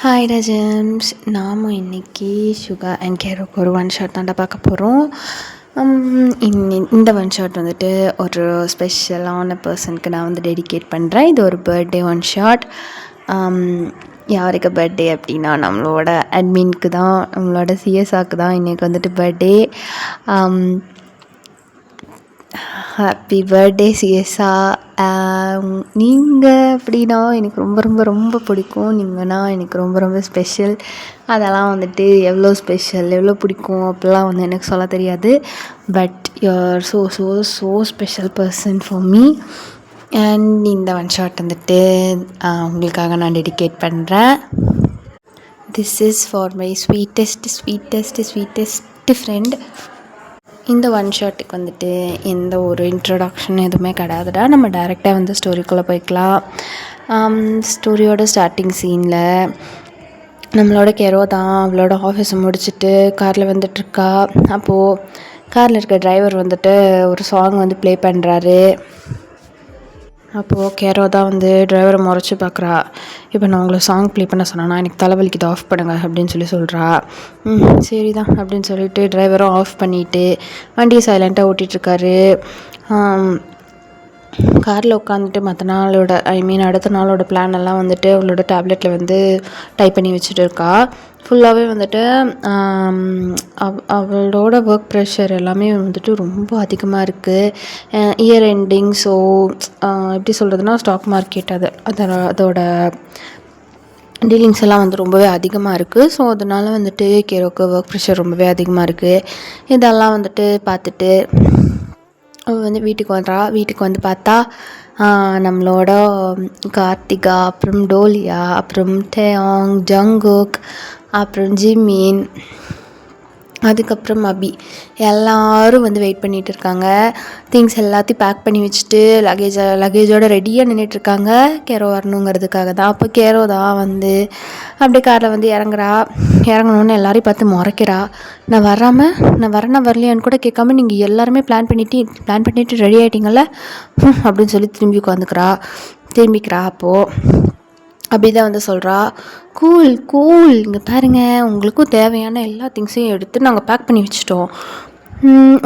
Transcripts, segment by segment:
Hi ரஜம்ஸ், நாம் இன்றைக்கி சுகா and கேரோக்கு ஒரு ஒன் ஷாட் தாண்டா பார்க்க போகிறோம். இந்த ஒன் ஷாட் வந்துட்டு ஒரு ஸ்பெஷலான பர்சனுக்கு நான் வந்து டெடிகேட் பண்ணுறேன். இது ஒரு பர்த்டே ஒன் ஷாட். யாருக்கு பர்த்டே அப்படின்னா நம்மளோட அட்மின்க்கு தான், நம்மளோட சிஎஸ்ஆக்கு தான் இன்றைக்கி வந்துட்டு பர்த்டே. Happy birthday சிஎஸ்ஆ. நீங்கள் அப்படின்னா எனக்கு ரொம்ப ரொம்ப ரொம்ப பிடிக்கும். நீங்கள்னா எனக்கு ரொம்ப ரொம்ப ஸ்பெஷல். அதெல்லாம் வந்துட்டு எவ்வளோ ஸ்பெஷல், எவ்வளோ பிடிக்கும் அப்படிலாம் வந்து எனக்கு சொல்ல தெரியாது. But you are so so so special person for me. And இந்த ஒன் ஷாட் வந்துட்டு உங்களுக்காக நான் டெடிகேட் பண்ணுறேன். This is for my sweetest sweetest sweetest friend. இந்த ஒன் ஷாட்டுக்கு வந்துட்டு எந்த ஒரு இன்ட்ரடக்ஷன் எதுவுமே கிடையாதுடா. நம்ம டைரெக்டாக வந்து ஸ்டோரிக்குள்ளே போய்க்கலாம். ஸ்டோரியோட ஸ்டார்டிங் சீனில் நம்மளோட கெரோ தான் அவளோட ஆஃபீஸை முடிச்சுட்டு காரில் வந்துட்டுருக்கா. அப்போது காரில் இருக்க டிரைவர் வந்துட்டு ஒரு சாங் வந்து ப்ளே பண்ணுறாரு. அப்போது கேரோ தான் வந்து டிரைவரை முறைச்சி பார்க்குறா. இப்போ நான் உங்களை சாங் ப்ளே பண்ண சொன்னேன்னா எனக்கு தலைவலிக்கு ஆஃப் பண்ணுங்க அப்படின்னு சொல்கிறா. சரி தான் அப்படின்னு சொல்லிட்டு டிரைவரும் ஆஃப் பண்ணிவிட்டு வண்டியை சைலண்ட்டாக ஓட்டிகிட்ருக்காரு. காரில் உட்காந்துட்டு மற்ற நாளோட அடுத்த நாளோட பிளான் எல்லாம் வந்துட்டு அவளோட டேப்லெட்டில் வந்து டைப் பண்ணி வச்சுட்டு இருக்கா. ஃபுல்லாகவே வந்துட்டு அவளோட ஒர்க் ப்ரெஷர் எல்லாமே வந்துட்டு ரொம்ப அதிகமாக இருக்குது. Year ending. ஸோ எப்படி சொல்கிறதுனா ஸ்டாக் மார்க்கெட் அதோட டீலிங்ஸ் எல்லாம் வந்து ரொம்பவே அதிகமாக இருக்குது. ஸோ அதனால் வந்துட்டு கேரோக்கு ஒர்க் ப்ரெஷர் ரொம்பவே அதிகமாக இருக்குது. இதெல்லாம் வந்துட்டு பார்த்துட்டு அவள் வந்து வீட்டுக்கு வந்து பார்த்தா நம்மளோட கார்த்திகா, அப்புறம் டோலியா, அப்புறம் டேயாங், ஜங்குக், அப்புறம் ஜிமின், அதுக்கப்புறம் அபி எல்லோரும் வந்து வெயிட் பண்ணிகிட்டு இருக்காங்க. திங்ஸ் எல்லாத்தையும் பேக் பண்ணி வச்சுட்டு லக்கேஜோடு ரெடியாக நின்றுட்டுருக்காங்க கேரோ வரணுங்கிறதுக்காக தான். அப்போ கேரோ தான் வந்து அப்படியே காரில் வந்து இறங்கணுன்னு எல்லாரையும் பார்த்து முறைக்கிறா. நான் வரேன்னா வரலையான்னு கூட கேட்காம நீங்கள் எல்லாருமே பிளான் பண்ணிவிட்டு ரெடி ஆகிட்டீங்கள்ல அப்படின்னு சொல்லி திரும்பிக்கிறா. அப்போது அப்படி தான் வந்து சொல்கிறா, கூல் இங்கே பாருங்கள், உங்களுக்கும் தேவையான எல்லா திங்ஸையும் எடுத்து நாங்கள் பேக் பண்ணி வச்சுட்டோம்.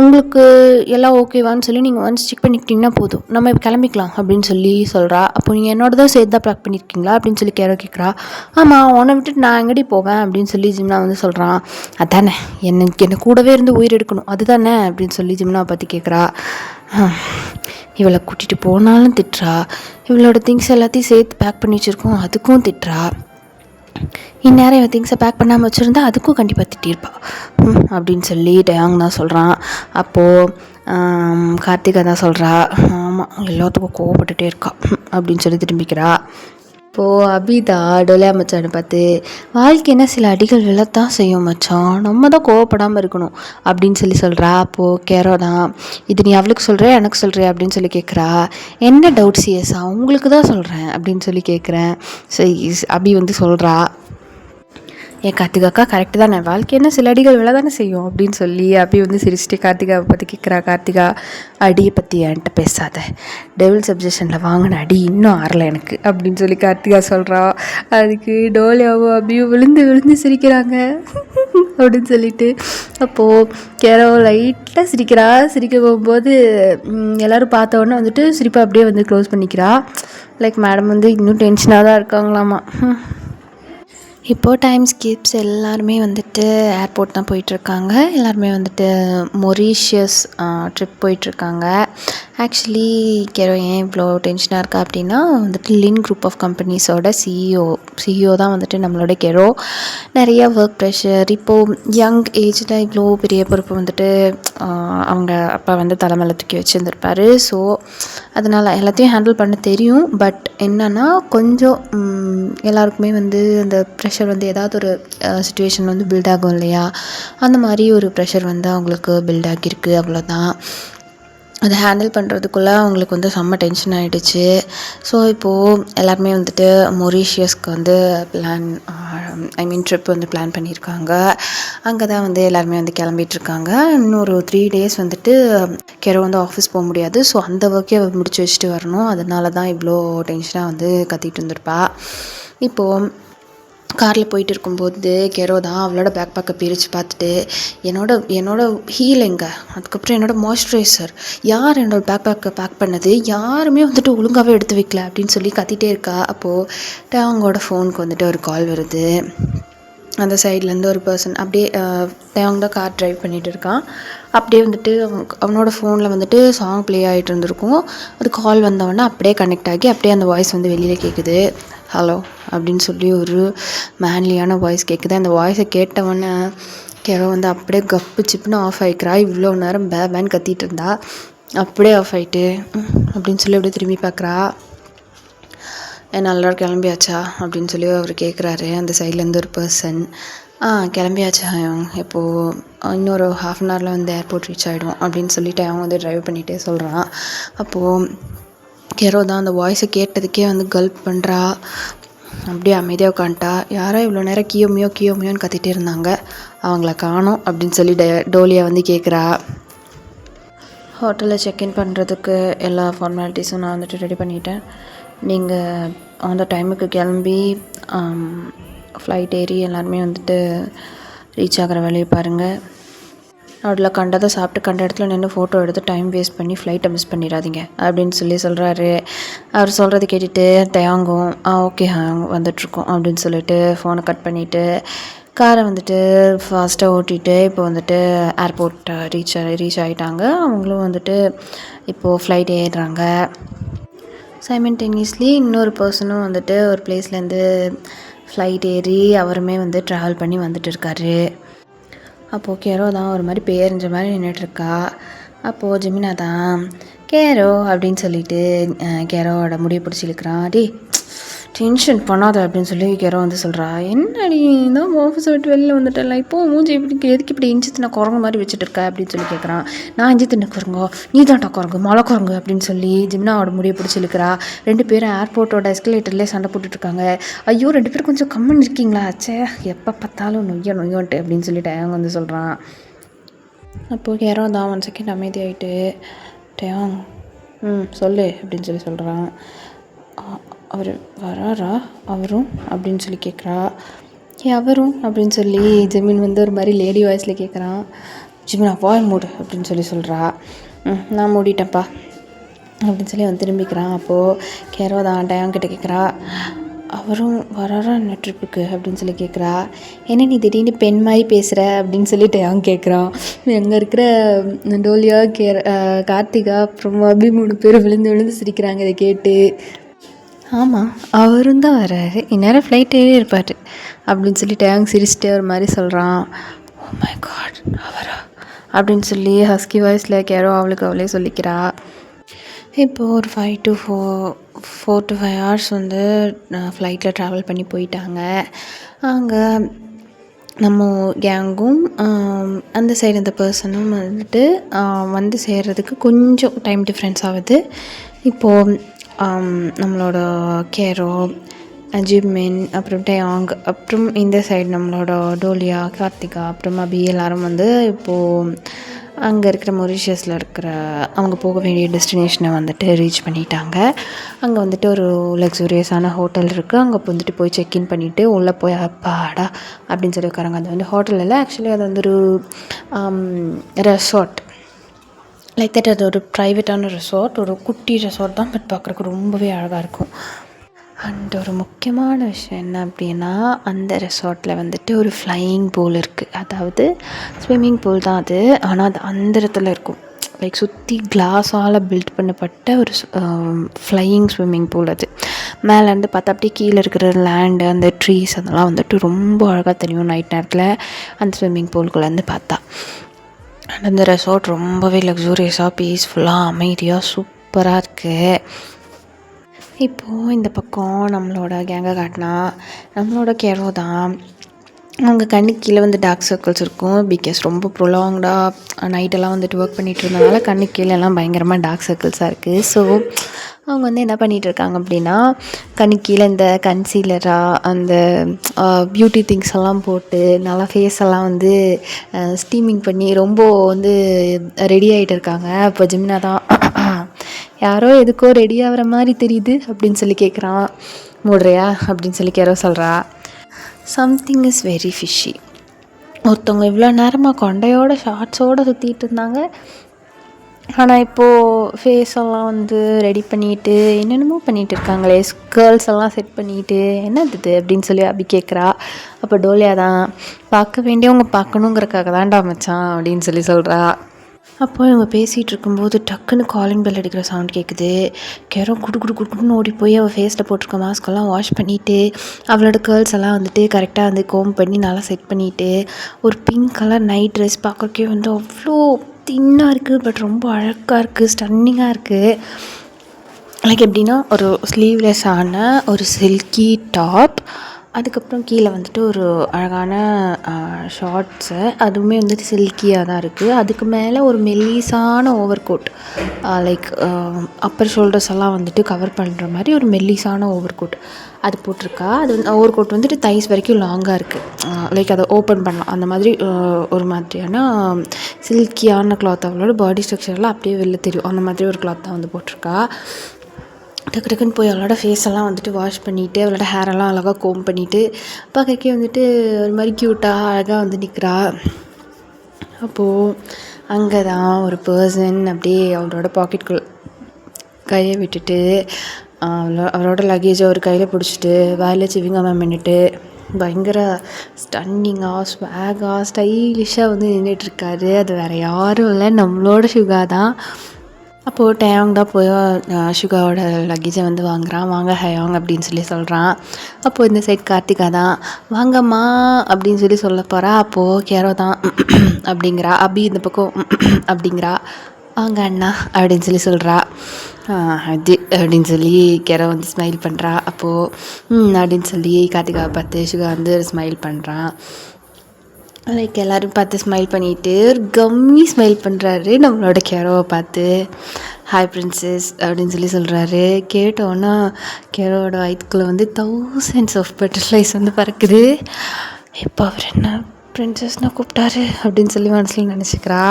உங்களுக்கு எல்லாம் ஓகேவான்னு சொல்லி நீங்கள் வந்து செக் பண்ணிக்கிட்டிங்கன்னா போதும், நம்ம இப்போ கிளம்பிக்கலாம் அப்படின்னு சொல்கிறா. அப்போ நீங்கள் என்னோட தான் சேர்த்து தான் பேக் பண்ணியிருக்கீங்களா அப்படின்னு சொல்லி கேட்குறா. ஆமாம், உன்னை விட்டுட்டு நான் எங்கடி போவேன் அப்படின்னு சொல்லி ஜிம்னா வந்து சொல்கிறான். அதானே, என்னை கூடவே இருந்து உயிர் எடுக்கணும் அதுதானே அப்படின்னு சொல்லி ஜிம்னாவை பற்றி கேட்குறா. இவளை கூட்டிகிட்டு போனாலும் திட்டுறா, இவளோட திங்ஸ் எல்லாத்தையும் சேர்த்து பேக் பண்ணி வச்சுருக்கோம் அதுக்கும் திட்டுறா. இந்நேரம் இவன் திங்ஸை பேக் பண்ணாமல் வச்சுருந்தா அதுக்கும் கண்டிப்பாக திட்டிருப்பா அப்படின்னு சொல்லி டயாங் தான் சொல்கிறான். அப்போது கார்த்திகா தான் சொல்கிறா, ஆமாம் எல்லாத்துக்கும் கோவப்பட்டுட்டே இருக்கா அப்படின்னு சொல்லி திரும்பிக்கிறா. இப்போது அபிதா டொலியா மச்சான்னு பார்த்து, வாழ்க்கைன்னா சில அடிகள் விழத்தான் செய்யும் மச்சான், நம்ம தான் கோவப்படாமல் இருக்கணும் அப்படின்னு சொல்கிறா. அப்போது கேரோ தான், இது நீ அவளுக்கு சொல்கிறியா எனக்கு சொல்கிறியா அப்படின்னு சொல்லி கேட்குறா. என்ன டவுட் சிஎஸ்ஸா, உங்களுக்கு தான் சொல்கிறேன் அப்படின்னு சொல்லி கேட்குறேன். சரி அபி வந்து சொல்கிறா, கார்த்திகாக்கா கரெக்டு தானே, வாழ்க்கைன்னா சில அடிகள் விழ தானே செய்யும் அப்படின்னு சொல்லி அபி வந்து சிரிச்சிட்டு கார்த்திகாவை பற்றி கேட்குறா. கார்த்திகா, அடியை பற்றி என்கிட்ட பேசாத, டெவில் சப்ஜெக்ஷனில் வாங்கின அடி இன்னும் ஆறலை எனக்கு அப்படின்னு சொல்லி கார்த்திகா சொல்கிறா. அதுக்கு டோலியாவும் அபியும் விழுந்து சிரிக்கிறாங்க அப்படின்னு சொல்லிட்டு. அப்போது கேரோ லைட்டாக சிரிக்க போகும்போது எல்லோரும் பார்த்தோன்னே வந்துட்டு சிரிப்பை அப்படியே வந்து க்ளோஸ் பண்ணிக்கிறா. லைக் மேடம் வந்து இன்னும் டென்ஷனாக தான் இருக்காங்களாமா. இப்போது டைம் ஸ்கிப்ஸ் எல்லாருமே வந்துட்டு ஏர்போர்ட் தான் போயிட்டுருக்காங்க. எல்லாருமே வந்துட்டு மொரீஷியஸ் ட்ரிப் போயிட்டுருக்காங்க. ஆக்சுவலி கெரோ ஏன் இவ்வளோ டென்ஷனாக இருக்கா அப்படின்னா வந்துட்டு லின் குரூப் ஆஃப் கம்பெனிஸோட சிஇஓ தான் வந்துட்டு நம்மளோட கெரோ. நிறைய ஒர்க் ப்ரெஷர். இப்போது யங் ஏஜில் இவ்வளோ பெரிய பொறுப்பு வந்துட்டு அவங்க அப்பா வந்து தலைமையில் தூக்கி வச்சுருந்துருப்பார். ஸோ அதனால் எல்லாத்தையும் ஹேண்டில் பண்ண தெரியும். பட் என்னென்னா கொஞ்சம் எல்லாருக்குமே வந்து அந்த ப்ரெஷர் வந்து ஏதாவது ஒரு சிச்சுவேஷன் வந்து பில்ட் ஆகும் இல்லையா, அந்த மாதிரி ஒரு ப்ரெஷர் வந்து அவங்களுக்கு பில்ட் ஆகியிருக்கு. அவ்வளோதான். அதை ஹேண்டில் பண்ணுறதுக்குள்ளே அவங்களுக்கு வந்து செம்ம டென்ஷன் ஆகிடுச்சு. ஸோ இப்போது எல்லாருமே வந்துட்டு மொரீஷியஸ்க்கு வந்து ட்ரிப் வந்து பிளான் பண்ணியிருக்காங்க. அங்கே தான் வந்து எல்லாருமே வந்து கிளம்பிகிட்ருக்காங்க. இன்னொரு 3 days வந்துட்டு கெரோ வந்து ஆஃபீஸ் போக முடியாது. ஸோ அந்த ஒர்க்கே அவள் முடிச்சு வச்சுட்டு வரணும். அதனால தான் இவ்வளோ டென்ஷனாக வந்து கத்திகிட்டு இருந்திருப்பா. இப்போது காரில் போயிட்டு இருக்கும்போது கெரோ தான் அவளோட பேக் பேக்கை பிரித்து பார்த்துட்டு என்னோட ஹீல் எங்கே, அதுக்கப்புறம் மாய்ஸ்சரைசர் யார் என்னோடய பேக் பேக்கை பேக் பண்ணது, யாருமே வந்துட்டு ஒழுங்காகவே எடுத்து வைக்கல அப்படின்னு சொல்லி கத்திட்டே இருக்கா. அப்போது டேவாங்கோட ஃபோனுக்கு வந்துட்டு ஒரு கால் வருது. அந்த சைட்லேருந்து ஒரு பர்சன் அப்படியே டேவாங் தான் கார் ட்ரைவ் பண்ணிகிட்டு இருக்கான். அப்படியே வந்துட்டு அவனோட ஃபோனில் வந்துட்டு சாங் ப்ளே ஆகிட்டு இருந்திருக்கும். அது கால் வந்தவொடனே அப்படியே கனெக்ட் ஆகி அப்படியே அந்த வாய்ஸ் வந்து வெளியில் கேட்குது. ஹலோ அப்படின்னு சொல்லி ஒரு மேன்லியான வாய்ஸ் கேட்குது. அந்த வாய்ஸை கேட்டவொடனே கெரோ வந்து அப்படியே கப்பு சிப்புன்னு ஆஃப் ஆகிக்கிறா. இவ்வளோ நேரம் பேன்னு கத்திட்டு இருந்தா அப்படியே ஆஃப் ஆகிட்டு அப்படின்னு சொல்லி அப்படியே திரும்பி பார்க்குறா. நல்லா கிளம்பியாச்சா அப்படின்னு சொல்லி அவர் கேட்குறாரு. அந்த சைட்லேருந்து ஒரு பர்சன் கிளம்பியாச்சா இப்போது இன்னொரு 1/2 அன் ஹவரில் வந்து ஏர்போர்ட் ரீச் ஆகிடும் அப்படின்னு சொல்லிட்டு அவன் வந்து ட்ரைவ் பண்ணிகிட்டே சொல்கிறான். அப்போது கெரோ தான் அந்த வாய்ஸை கேட்டதுக்கே வந்து கல்ப் பண்ணுறா. அப்படியே அமைதியாக உட்காந்துட்டா. யாரோ இவ்வளோ நேரம் கியோமியோன்னு கத்திகிட்டே இருந்தாங்க, அவங்கள காணோம் அப்படின்னு சொல்லி டோலியா வந்து கேட்குறா. ஹோட்டலில் செக்இன் பண்ணுறதுக்கு எல்லா ஃபார்மாலிட்டிஸும் நான் வந்துட்டு ரெடி பண்ணிட்டேன். நீங்கள் அந்த டைமுக்கு கிளம்பி ஃப்ளைட் ஏறி எல்லாருமே வந்துட்டு ரீச் ஆகிற வேலையை பாருங்கள். அதில் கண்டதை சாப்பிட்டு கண்ட இடத்துல நின்று ஃபோட்டோ எடுத்து டைம் வேஸ்ட் பண்ணி ஃப்ளைட்டை மிஸ் பண்ணிடாதீங்க அப்படின்னு சொல்கிறாரு. அவர் சொல்கிறது கேட்டுட்டு தயாங்கும் ஓகே வந்துட்ருக்கோம் அப்படின்னு சொல்லிட்டு ஃபோனை கட் பண்ணிவிட்டு காரை வந்துட்டு ஃபாஸ்ட்டாக ஓட்டிகிட்டு இப்போ வந்துட்டு ஏர்போர்ட் ரீச் ஆகிட்டாங்க. அவங்களும் வந்துட்டு இப்போது ஃப்ளைட் ஏறுறாங்க. சைமல்டேனியஸ்லி இன்னொரு பர்சனும் வந்துட்டு ஒரு பிளேஸ்லேருந்து ஃப்ளைட் ஏறி அவருமே வந்து ட்ராவல் பண்ணி வந்துட்டு இருக்காரு. அப்போது கெரோ தான் ஒரு மாதிரி பேரிஞ்ச மாதிரி நின்றுட்டுருக்கா. அப்போது ஜெமினா தான் கேரோ அப்படின்னு சொல்லிட்டு கெரோவோட முடியை பிடிச்சி இழுக்கிறான். டென்ஷன் பண்ணாத அப்படின்னு சொல்லி கெரோ வந்து சொல்கிறா. என்னடி தான் ஆஃபீஸை விட்டு வெளியில் வந்துட்டல, இப்போது மூஞ்சி எதுக்கு இப்படி இஞ்சி தின்ன குரங்கு மாதிரி வச்சுட்டு இருக்க அப்படின்னு சொல்லி கேட்குறான். நான் இஞ்சி தின்ன குரங்கோ, நீ தான்டா குரங்கு, மலை குரங்கு அப்படின்னு சொல்லி ஜிம்னாவோட முடியை பிடிச்சி இழுக்கிறா. 2 பேரும் ஏர்போர்ட்டோட எஸ்கலேட்டர்லேயே சண்டை போட்டுட்ருக்காங்க. ஐயோ 2 பேரும் கொஞ்சம் கம்மன் இருக்கீங்களா, சே எப்போ பார்த்தாலும் நொய்யோன்ட்டு அப்படின்னு சொல்லிட்டு அவங்க வந்து சொல்கிறான். அப்போது கெரோ தான் 1 செகண்ட் அமைதியாகிட்டு டேவாங் சொல்லு அப்படின்னு சொல்லி சொல்கிறான். அவர் வராரா அவரும் அப்படின்னு சொல்லி கேட்குறா. அவரும் அப்படின்னு சொல்லி ஜெமின் வந்து ஒரு மாதிரி லேடி வாய்ஸில் கேட்குறான். ஜெமினா வாய் மூடு அப்படின்னு சொல்லி சொல்கிறா. நான் மூடிட்டேன்ப்பா அப்படின்னு சொல்லி அவன் திரும்பிக்கிறான். அப்போது கெரோ தான் டயாங்கிட்ட கேட்குறா. அவரும் வராரா என்ன ட்ரிப்புக்கு அப்படின்னு சொல்லி கேட்குறா. என்ன நீ திடீர்னு பெண் மாதிரி பேசுகிற அப்படின்னு சொல்லி டயாங் கேட்குறான். அங்கே இருக்கிற டோலியா கார்த்திகா அப்புறம் அபி 3 பேர் விழுந்து சிரிக்கிறாங்க இதை கேட்டு. ஆமாம் அவரும் தான் வராரு, இந்நேரம் ஃப்ளைட் ஏறி இருப்பார் அப்படின்னு சொல்லி டேங் சிரிச்சிட்டே ஒரு மாதிரி சொல்கிறான். ஓ மை காட் அவரா அப்படின்னு சொல்லி ஹஸ்கி வாய்ஸில் கெரோ அவளே சொல்லிக்கிறா. இப்போது ஒரு 4 to 5 hours வந்து ஃப்ளைட்டில் ட்ராவல் பண்ணி போயிட்டாங்க. அங்கே நம்ம கேங்கும் அந்த சைடு இந்த பர்சனும் வந்துட்டு வந்து சேர்கிறதுக்கு கொஞ்சம் டைம் டிஃப்ரென்ஸ் ஆகுது. இப்போது நம்மளோட கேரோ, ஜிமின், அப்புறம் டயாங், அப்புறம் இந்த சைடு நம்மளோட டோலியா, கார்த்திகா, அப்புறம் அபி எல்லாரும் வந்து இப்போது அங்கே இருக்கிற மொரிஷியஸில் இருக்கிற அவங்க போக வேண்டிய டெஸ்டினேஷனை வந்துட்டு ரீச் பண்ணிட்டாங்க. அங்கே வந்துட்டு ஒரு லக்ஸூரியஸான ஹோட்டல் இருக்குது. அங்கே வந்துட்டு போய் செக்இன் பண்ணிவிட்டு உள்ளே போய் அப்பாடா அப்படின்னு சொல்லி உட்காராங்க. அது வந்து ஹோட்டல் இல்லை, ஆக்சுவலி அது வந்து ஒரு ரெசார்ட் லைக் தட். அது ஒரு ப்ரைவேட்டான ரெசார்ட், ஒரு குட்டி ரெசார்ட் தான், பட் பார்க்குறக்கு ரொம்பவே அழகாக இருக்கும். அண்ட் ஒரு முக்கியமான விஷயம் என்ன அப்படின்னா, அந்த ரெசார்ட்டில் வந்துட்டு ஒரு ஃப்ளையிங் பூல் இருக்குது. அதாவது ஸ்விம்மிங் பூல் தான் அது, ஆனால் அது அந்த இடத்துல இருக்கும். லைக் சுற்றி கிளாஸால் பில்ட் பண்ணப்பட்ட ஒரு ஃப்ளையிங் ஸ்விம்மிங் பூல். அது மேலேருந்து பார்த்தா அப்படியே கீழே இருக்கிற லேண்டு, அந்த ட்ரீஸ் அதெல்லாம் வந்துட்டு ரொம்ப அழகாக தெரியும் நைட் நேரத்தில் அந்த ஸ்விம்மிங் பூல்குள்ளேருந்து பார்த்தா. அண்ட் அந்த ரெசார்ட் ரொம்பவே லக்ஸூரியஸாக பீஸ்ஃபுல்லாக அமைதியாக சூப்பராக இருக்குது. இப்போது இந்த பக்கம் நம்மளோட கேங்கை காட்டினா நம்மளோட கெரோ தான். அவங்க கண்ணுக்கு கீழே வந்து டார்க் சர்க்கிள்ஸ் இருக்கும். பிகாஸ் ரொம்ப ப்ரொலாங்டாக நைட்டெல்லாம் வந்துட்டு ஒர்க் பண்ணிகிட்டு இருந்தனால கண்ணுக்கு கீழே எல்லாம் பயங்கரமாக டார்க் சர்க்கிள்ஸாக இருக்குது. ஸோ அவங்க வந்து என்ன பண்ணிகிட்ருக்காங்க அப்படின்னா, கண்ணுக்கு கீழே இந்த கன்சீலராக அந்த பியூட்டி திங்ஸ் எல்லாம் போட்டு நல்லா ஃபேஸ் எல்லாம் வந்து ஸ்டீமிங் பண்ணி ரொம்ப வந்து ரெடி ஆகிட்டு இருக்காங்க. இப்போ ஜிமினா தான் யாரோ எதுக்கோ ரெடி ஆகிற மாதிரி தெரியுது அப்படின்னு சொல்லி கேட்குறான். மூடுறியா அப்படின்னு சொல்லி கெரோ சொல்கிறா. Something is very fishy. ஒருத்தவங்க இவ்வளோ நேரமாக கொண்டையோட ஷார்ட்ஸோடு சுற்றிட்டு இருந்தாங்க. ஆனால் இப்போது ஃபேஸ் எல்லாம் வந்து ரெடி பண்ணிவிட்டு என்னென்னமோ பண்ணிகிட்டு இருக்காங்களே, கேர்ள்ஸ் எல்லாம் செட் பண்ணிவிட்டு என்னது இது அப்படின்னு சொல்லி அப்படி கேட்குறா. அப்போ டோலியா தான், பார்க்க வேண்டியவங்க பார்க்கணுங்கிறக்காக தான்டா மச்சான் அப்படின்னு சொல்லி சொல்கிறா. அப்போ இவங்க பேசிகிட்டு இருக்கும்போது டக்குன்னு காலிங் பெல் அடிக்கிற சவுண்ட் கேட்குது. கெரோ குடுக்குன்னு ஓடி போய் அவள் ஃபேஸில் போட்டிருக்க மாஸ்கெல்லாம் வாஷ் பண்ணிவிட்டு அவளோட கேர்ள்ஸ் எல்லாம் வந்துட்டு கரெக்டாக வந்து கோம் பண்ணி நல்லா செட் பண்ணிவிட்டு ஒரு பிங்க் கலர் நைட் ட்ரெஸ் பார்க்குறக்கே வந்து அவ்வளோ தின்னாக இருக்குது, பட் ரொம்ப அழகாக இருக்குது, ஸ்டன்னிங்காக இருக்குது. லைக் எப்படின்னா ஒரு ஸ்லீவ்லெஸ்ஸான ஒரு சில்கி டாப், அதுக்கப்புறம் கீழே வந்துட்டு ஒரு அழகான ஷார்ட்ஸு, அதுவுமே வந்துட்டு சில்கியாக தான் இருக்குது. அதுக்கு மேலே ஒரு மெல்லிஸான over coat, like upper shoulders எல்லாம் வந்துட்டு கவர் பண்ணுற மாதிரி ஒரு மெல்லிஸான ஓவர் கோட் அது போட்டிருக்கா. அது வந்து ஓவர் கோட் வந்துட்டு தைஸ் வரைக்கும் லாங்காக இருக்குது, லைக் அதை ஓப்பன் பண்ணலாம் அந்த மாதிரி ஒரு மாதிரியான சில்கியான கிளாத். அவளோட பாடி ஸ்ட்ரக்சர்லாம் அப்படியே வெளில தெரியும், அந்த மாதிரி ஒரு கிளாத் தான் வந்து போட்டிருக்கா. டக்கு டக்குன்னு போய் அவளோட ஃபேஸ் எல்லாம் வந்துட்டு வாஷ் பண்ணிவிட்டு அவளோட ஹேரெல்லாம் அழகாக கோம் பண்ணிவிட்டு பார்க்கறக்கே வந்துட்டு ஒரு மாதிரி க்யூட்டாக அழகாக வந்து நிற்கிறா. அப்போது அங்கே தான் ஒரு பர்சன் அப்படியே அவளோட பாக்கெட்டுக்குள் கையை விட்டுட்டு அவளோட லக்கேஜை ஒரு கையில் பிடிச்சிட்டு வாயில் சிவிங்காம மின்னுட்டு பயங்கர ஸ்டன்னிங்காக ஸ்வாகாக ஸ்டைலிஷாக வந்து நின்றுட்டுருக்காரு. அது வேறு யாரும் இல்லை, நம்மளோட சுகா தான். அப்போது டேயாங் தான் போய் சுகாவோட லக்கேஜை வந்து வாங்குகிறான். வாங்க ஹயாங் அப்படின்னு சொல்லி சொல்கிறான். அப்போது இந்த சைட் கார்த்திகா தான், வாங்கம்மா அப்படின்னு சொல்லி சொல்ல போகிறா. அப்போது கேரோ தான் அப்படிங்கிறா. அபி இந்த பக்கம் அப்படிங்கிறா. வாங்க அண்ணா அப்படின்னு சொல்லி சொல்கிறா. அது அப்படின்னு சொல்லி கேரோ வந்து ஸ்மைல் பண்ணுறா. அப்போது அப்படின்னு சொல்லி கார்த்திகாவை பார்த்து சுகா வந்து ஸ்மைல் பண்ணுறான். லைக் எல்லோரும் பார்த்து ஸ்மைல் பண்ணிவிட்டு ஒரு கம்மி ஸ்மைல் பண்ணுறாரு நம்மளோட கேரோவை பார்த்து. ஹாய் பிரின்சஸ் அப்படின்னு சொல்லி சொல்கிறாரு. கேட்டோன்னா கேரோவோட வயிற்றுக்குள்ளே வந்து தௌசண்ட்ஸ் ஆஃப் பட்டர்ஃப்ளைஸ் வந்து பறக்குது. இப்போ அவர் என்ன பிரின்சஸ்னால் கூப்பிட்டாரு அப்படின்னு சொல்லி மனசில் நினச்சிக்கிறா.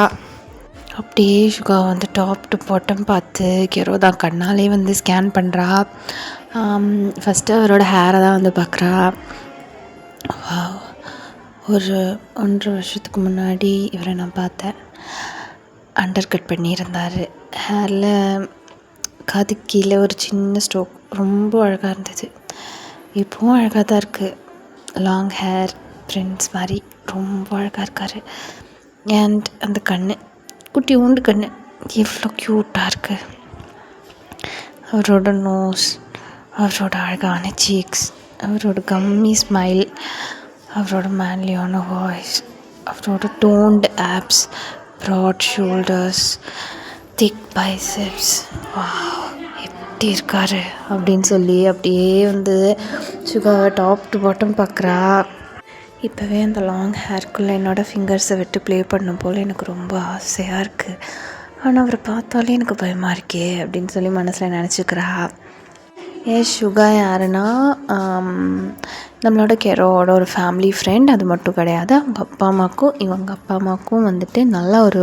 அப்படியே சுகா வந்து டாப் டு பாட்டம் பார்த்து கேரோ தான் கண்ணாலே வந்து ஸ்கேன் பண்ணுறா. ஃபஸ்ட்டு அவரோட ஹேரை தான் வந்து பார்க்குறா. ஒரு 1.5 வருஷத்துக்கு முன்னாடி இவரை நான் பார்த்தேன். அண்டர் கட் பண்ணியிருந்தார். ஹேரில் காது கீழே ஒரு சின்ன ஸ்ட்ரோக், ரொம்ப அழகாக இருந்தது. இப்போவும் அழகாக தான் இருக்குது. லாங் ஹேர் ஃப்ரெண்ட்ஸ் மாதிரி ரொம்ப அழகாக இருக்கார். அண்ட் அந்த கண், குட்டி ஊண்டு கண் எவ்வளோ க்யூட்டாக இருக்குது. அவரோட நோஸ், அவரோட அழகான சீக்ஸ், அவரோட கம்மி ஸ்மைல், அவரோட மேன்லியான வாய்ஸ், அவரோட டோன்டு ஆப்ஸ், ப்ராட் ஷோல்டர்ஸ், திக் பைசெப்ஸ், எப்படி இருக்காரு அப்படின்னு சொல்லி அப்படியே வந்து சுகா டாப் டு பாட்டம் பார்க்குறா. இப்போவே அந்த லாங் ஹேர்க்குள்ளே என்னோடய ஃபிங்கர்ஸை விட்டு ப்ளே பண்ணும் போல் எனக்கு ரொம்ப ஆசையாக இருக்குது. ஆனால் அவரை பார்த்தாலே எனக்கு பயமாக இருக்கே அப்படின்னு சொல்லி மனசில் நினச்சிக்கிறா. சுகா யாருன்னா நம்மளோட கேரோவோட ஒரு ஃபேமிலி ஃப்ரெண்ட். அது மட்டும் கிடையாது, அவங்க அப்பா அம்மாவுக்கும் இவங்க அப்பா அம்மாவுக்கும் வந்துட்டு நல்ல ஒரு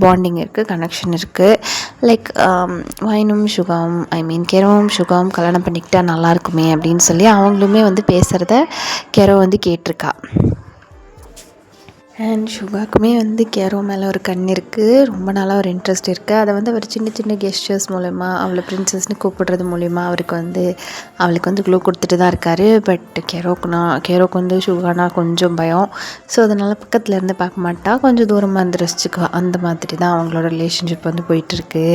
பாண்டிங் இருக்குது, கனெக்ஷன் இருக்குது. லைக் வைனும் சுகாவும் கேரோவும் சுகாவும் கல்யாணம் பண்ணிக்கிட்டா நல்லாயிருக்குமே அப்படின்னு சொல்லி அவங்களுமே வந்து பேசுகிறத கேரோ வந்து கேட்டிருக்கா. அண்ட் சுகாக்குமே வந்து கேரோ மேலே ஒரு கண் இருக்குது, ரொம்ப நாளாக ஒரு இன்ட்ரெஸ்ட் இருக்குது. அதை வந்து அவர் சின்ன சின்ன கெஸ்டர்ஸ் மூலயமா அவளை பிரின்சஸ்னு கூப்பிடுறது மூலிமா அவளுக்கு வந்து க்ளூ கொடுத்துட்டு தான் இருக்கார். பட் கேரோக்கு வந்து சுகானா கொஞ்சம் பயம். ஸோ அதனால் பக்கத்தில் இருந்து பார்க்க மாட்டா, கொஞ்சம் தூரமாக இருந்து ரசிச்சுக்குவா. அந்த மாதிரி தான் அவங்களோட ரிலேஷன்ஷிப் வந்து போயிட்டுருக்கு.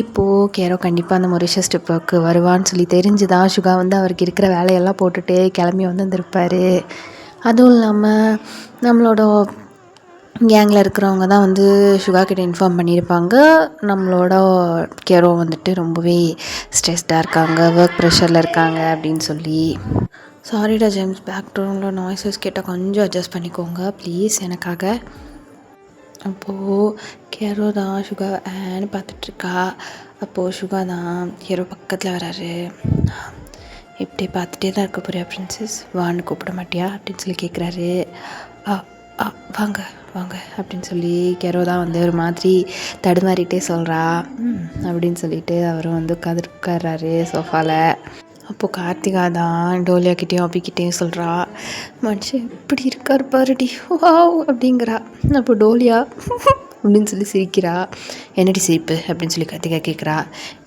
இப்போது கேரோ கண்டிப்பாக அந்த மொரிஷியஸ் ட்ரிப்புக்கு வருவான்னு சொல்லி தெரிஞ்சு தான் சுகா வந்து அவருக்கு இருக்கிற வேலையெல்லாம் போட்டுட்டு கிளம்பி வந்துருப்பார். அதுவும் இல்லாமல் நம்மளோட கேங்கில் இருக்கிறவங்க தான் வந்து சுகா கிட்ட இன்ஃபார்ம் பண்ணியிருப்பாங்க, நம்மளோட கேரோ வந்துட்டு ரொம்பவே ஸ்ட்ரெஸ்டாக இருக்காங்க, ஒர்க் ப்ரெஷரில் இருக்காங்க அப்படின்னு சொல்லி. சாரிடா ஜேம்ஸ், பேக்ரவுண்டில் நாய்ஸஸ் கேட்டால் கொஞ்சம் அட்ஜஸ்ட் பண்ணிக்கோங்க ப்ளீஸ் எனக்காக. அப்போது கேரோ தான் சுகா ஆன்னு பார்த்துட்ருக்கா. அப்போது சுகா தான் கேரோ பக்கத்தில் வராரு. இப்படி பார்த்துட்டே தான் இருக்க போறியா பிரின்சஸ், வான்னு கூப்பிட மாட்டியா அப்படின்னு சொல்லி கேட்குறாரு. வாங்க வாங்க அப்படின்னு சொல்லி கேரோ தான் வந்து ஒரு மாதிரி தடுமாறிட்டே சொல்கிறா. அப்படின்னு சொல்லிட்டு அவரும் வந்து உட்கார்றாரு சோஃபாவில். அப்போது கார்த்திகா தான் டோலியாக்கிட்டேயும் அபிக்கிட்டேயும் சொல்கிறா, மனுஷன் எப்படி இருக்கார் பாருடி, வாவ் அப்படிங்கிறா. அப்போ டோலியா அப்படின்னு சொல்லி சிரிக்கிறா. என்னடி சிரிப்பு அப்படின்னு சொல்லி கார்த்திகா கேட்குறா.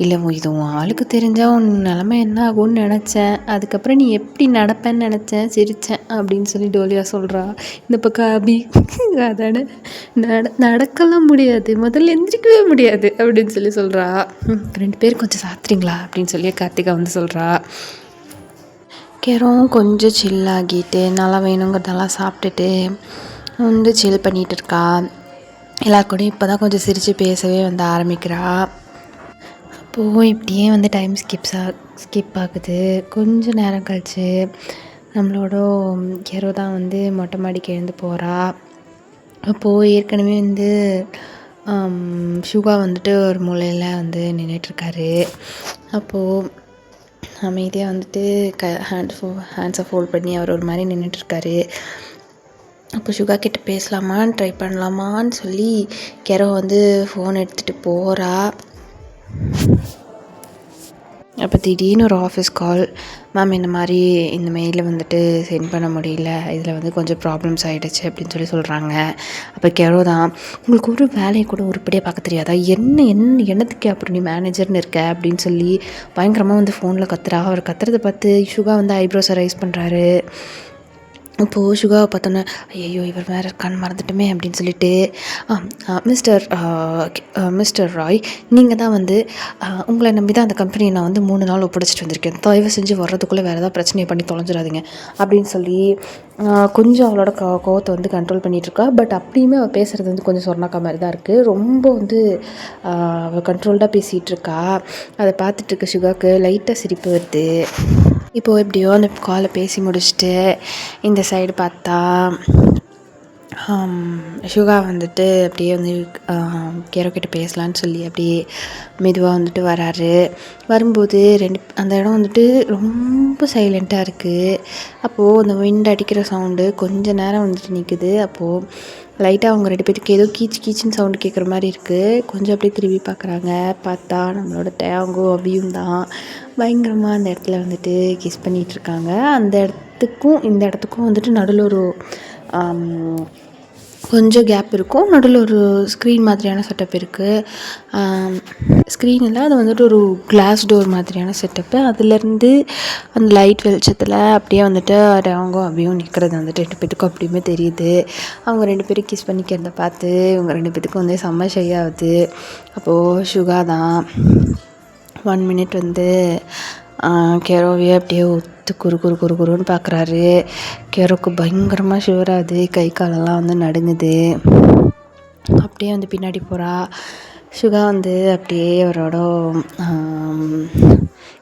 இல்லை இது உன் ஆளுக்கு தெரிஞ்சால் உன் நிலமை என்ன ஆகும்னு நினச்சேன், அதுக்கப்புறம் நீ எப்படி நடப்பேன்னு நினச்சேன், சிரித்தேன் அப்படின்னு சொல்லி டோலியா சொல்கிறா. இந்த பக்கம் அபி அதானே நடக்கலாம் முடியாது, முதல்ல எந்திரிக்கவே முடியாது அப்படின்னு சொல்லி சொல்கிறா. 2 பேர் கொஞ்சம் சாத்துறீங்களா அப்படின்னு சொல்லி கார்த்திகா வந்து சொல்கிறா. கெரோம் கொஞ்சம் சில்லாகிட்டு நல்லா வேணுங்கிறதெல்லாம் சாப்பிட்டுட்டு வந்து சில் பண்ணிகிட்டு இருக்கா. எல்லாருக்கூடையும் இப்போ தான் கொஞ்சம் சிரித்து பேசவே வந்து ஆரம்பிக்கிறா. அப்போது இப்படியே வந்து டைம் ஸ்கிப் ஆகுது. கொஞ்சம் நேரம் கழித்து நம்மளோட கெரோ தான் வந்து மொட்டை மாடிக்கு எழுந்து போகிறா. அப்போது ஏற்கனவே வந்து ஷுகா வந்துட்டு ஒரு மூலையில் வந்து நின்றுட்டுருக்காரு. அப்போது அமைதியாக வந்துட்டு ஹேண்ட்ஸை ஃபோல்ட் பண்ணி அவர் ஒரு மாதிரி நின்றுட்டுருக்காரு. அப்போ ஷுகா கிட்டே பேசலாமான்னு ட்ரை பண்ணலாமான்னு சொல்லி கெரோ வந்து ஃபோன் எடுத்துகிட்டு போகிறா. அப்போ திடீர்னு ஒரு ஆஃபீஸ் கால். மேம் இந்த மாதிரி இந்த மெயிலில் வந்துட்டு சென்ட் பண்ண முடியல, இதில் வந்து கொஞ்சம் ப்ராப்ளம்ஸ் ஆகிடுச்சு அப்படின்னு சொல்லி சொல்கிறாங்க. அப்போ கெரோ தான், உங்களுக்கு ஒரு வேலையை கூட உருப்படியாக பார்க்க தெரியாதா, என்னத்துக்கு அப்புறம் நீ மேனேஜர்னு இருக்க அப்படின்னு சொல்லி பயங்கரமாக வந்து ஃபோனில் கத்துறா. அவர் கத்துறதை பார்த்து ஷுகா வந்து ஐப்ரோஸை ரைஸ் பண்ணுறாரு. இப்போது ஷுகாவை பார்த்தோன்னே ஐயோ இவர் வேறு இருக்கான்னு மறந்துட்டுமே அப்படின்னு சொல்லிட்டு மிஸ்டர் ராய், நீங்கள் தான் வந்து உங்களை நம்பி தான் அந்த கம்பெனியை நான் வந்து 3 நாள் ஒப்படைச்சிட்டு வந்திருக்கேன், தயவு செஞ்சு வர்றதுக்குள்ளே வேறு ஏதாவது பிரச்சனையை பண்ணி தொலைஞ்சிடாதீங்க அப்படின்னு சொல்லி கொஞ்சம் அவளோட கோவத்தை வந்து கண்ட்ரோல் பண்ணிகிட்ருக்கா. பட் அப்படியுமே அவள் பேசுகிறது வந்து கொஞ்சம் சொன்னாக்கா மாதிரி தான் இருக்குது. ரொம்ப வந்து அவள் கண்ட்ரோல்டாக பேசிகிட்டு இருக்கா. அதை பார்த்துட்ருக்க ஷுகாவுக்கு லைட்டாக சிரிப்பு வருது. இப்போது எப்படியோ அந்த காலை பேசி முடிச்சுட்டு இந்த சைடு பார்த்தா ஷுகா வந்துட்டு அப்படியே வந்து கெரோ கிட்ட பேசலான்னு சொல்லி அப்படியே மெதுவாக வந்துட்டு வராரு. வரும்போது அந்த இடம் வந்துட்டு ரொம்ப சைலண்ட்டாக இருக்குது. அப்போது அந்த விண்ட் அடிக்கிற சவுண்டு கொஞ்சம் நேரம் வந்துட்டு நிற்குது. அப்போது லைட்டாக அவங்க 2 பேருக்கு ஏதோ கீச்சுன்னு சவுண்டு கேட்குற மாதிரி இருக்குது. கொஞ்சம் அப்படியே திரும்பி பார்க்குறாங்க. பார்த்தா நம்மளோட டேங்கோ அபியும் தான் பயங்கரமாக அந்த இடத்துல வந்துட்டு கிஸ் பண்ணிகிட்ருக்காங்க. அந்த இடத்துக்கும் இந்த இடத்துக்கும் வந்துட்டு நடுவில் ஒரு கொஞ்சம் கேப் இருக்கும். நடுவில் ஒரு ஸ்க்ரீன் மாதிரியான செட்டப் இருக்குது. ஸ்க்ரீனில் அது வந்துட்டு ஒரு கிளாஸ் டோர் மாதிரியான செட்டப்பு. அதுலேருந்து அந்த லைட் வெளிச்சத்தில் அப்படியே வந்துட்டு அவங்க அப்படியும் நிற்கிறது வந்துட்டு 2 பேத்துக்கும் அப்படியுமே தெரியுது. அவங்க 2 பேரும் கிஸ் பண்ணிக்கிறத பார்த்து இவங்க 2 பேத்துக்கும் வந்து செம்ம ஷை ஆகுது. அப்போது ஷுகா தான் 1 மினிட் வந்து கெரோவையே அப்படியே ஒத்து குறுன்னு பார்க்குறாரு. கெரோக்கு பயங்கரமாக ஷிவராகுது, கை காலெல்லாம் வந்து நடுங்குது. அப்படியே வந்து பின்னாடி போகிறா. ஷுகா வந்து அப்படியே அவரோட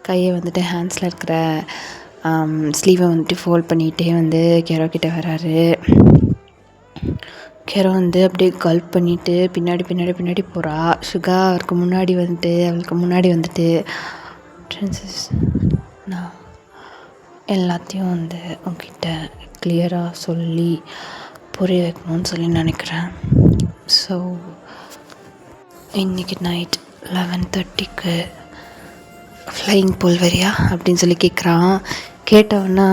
கையை வந்துட்டு ஹேண்ட்ஸில் இருக்கிற ஸ்லீவை வந்துட்டு ஃபோல்ட் பண்ணிகிட்டே வந்து கெரோ கிட்டே வராரு. கெரோ வந்து அப்படியே கல்ப் பண்ணிவிட்டு பின்னாடி போகிறா. ஷுகா அவளுக்கு முன்னாடி வந்துட்டு ப்ரின்சஸ், நான் எல்லாத்தையும் வந்து உங்ககிட்ட கிளியராக சொல்லி புரிய வைக்கணும்னு சொல்லி நினைக்கிறேன். ஸோ இன்றைக்கி நைட் 11:30க்கு ஃப்ளையிங் பூல் வரியா அப்படின்னு சொல்லி கேட்குறான். கேட்டவொன்னா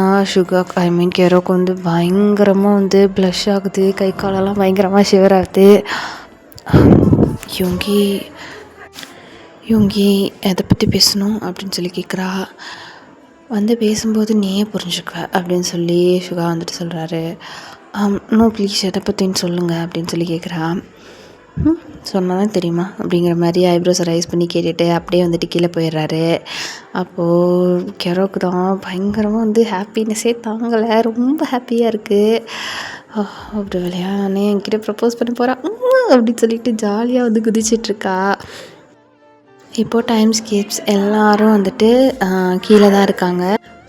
கெரோக்கு வந்து பயங்கரமாக வந்து ப்ளஷ் ஆகுது, கை காலெல்லாம் பயங்கரமாக ஷிவர் ஆகுது. இவங்கி எதை பற்றி பேசணும் அப்படின்னு சொல்லி கேட்குறா. வந்து பேசும்போது நீயே புரிஞ்சுக்குவ அப்படின்னு சொல்லி ஷுகா வந்துட்டு சொல்கிறாரு. நோ ப்ளீஸ் எதை பற்றின்னு சொல்லுங்கள் அப்படின்னு சொல்லி கேட்குறா. சொன்னால் தான் தெரியுமா அப்படிங்கிற மாதிரி ஐப்ரோஸை ரைஸ் பண்ணி கேட்டுட்டு அப்படியே வந்துட்டு கீழே போயிடுறாரு. அப்போது கெரோக்கு தான் பயங்கரமாக வந்து ஹாப்பினஸ்ஸே தாங்கலை, ரொம்ப ஹாப்பியாக இருக்குது. அப்படி விளையாடனே என்கிட்ட ப்ரப்போஸ் பண்ண போகிறா அப்படின்னு சொல்லிட்டு ஜாலியாக வந்து குதிச்சிட்ருக்கா. இப்போது டைம் ஸ்கிப்ஸ் எல்லோரும் வந்துட்டு கீழே தான் இருக்காங்க.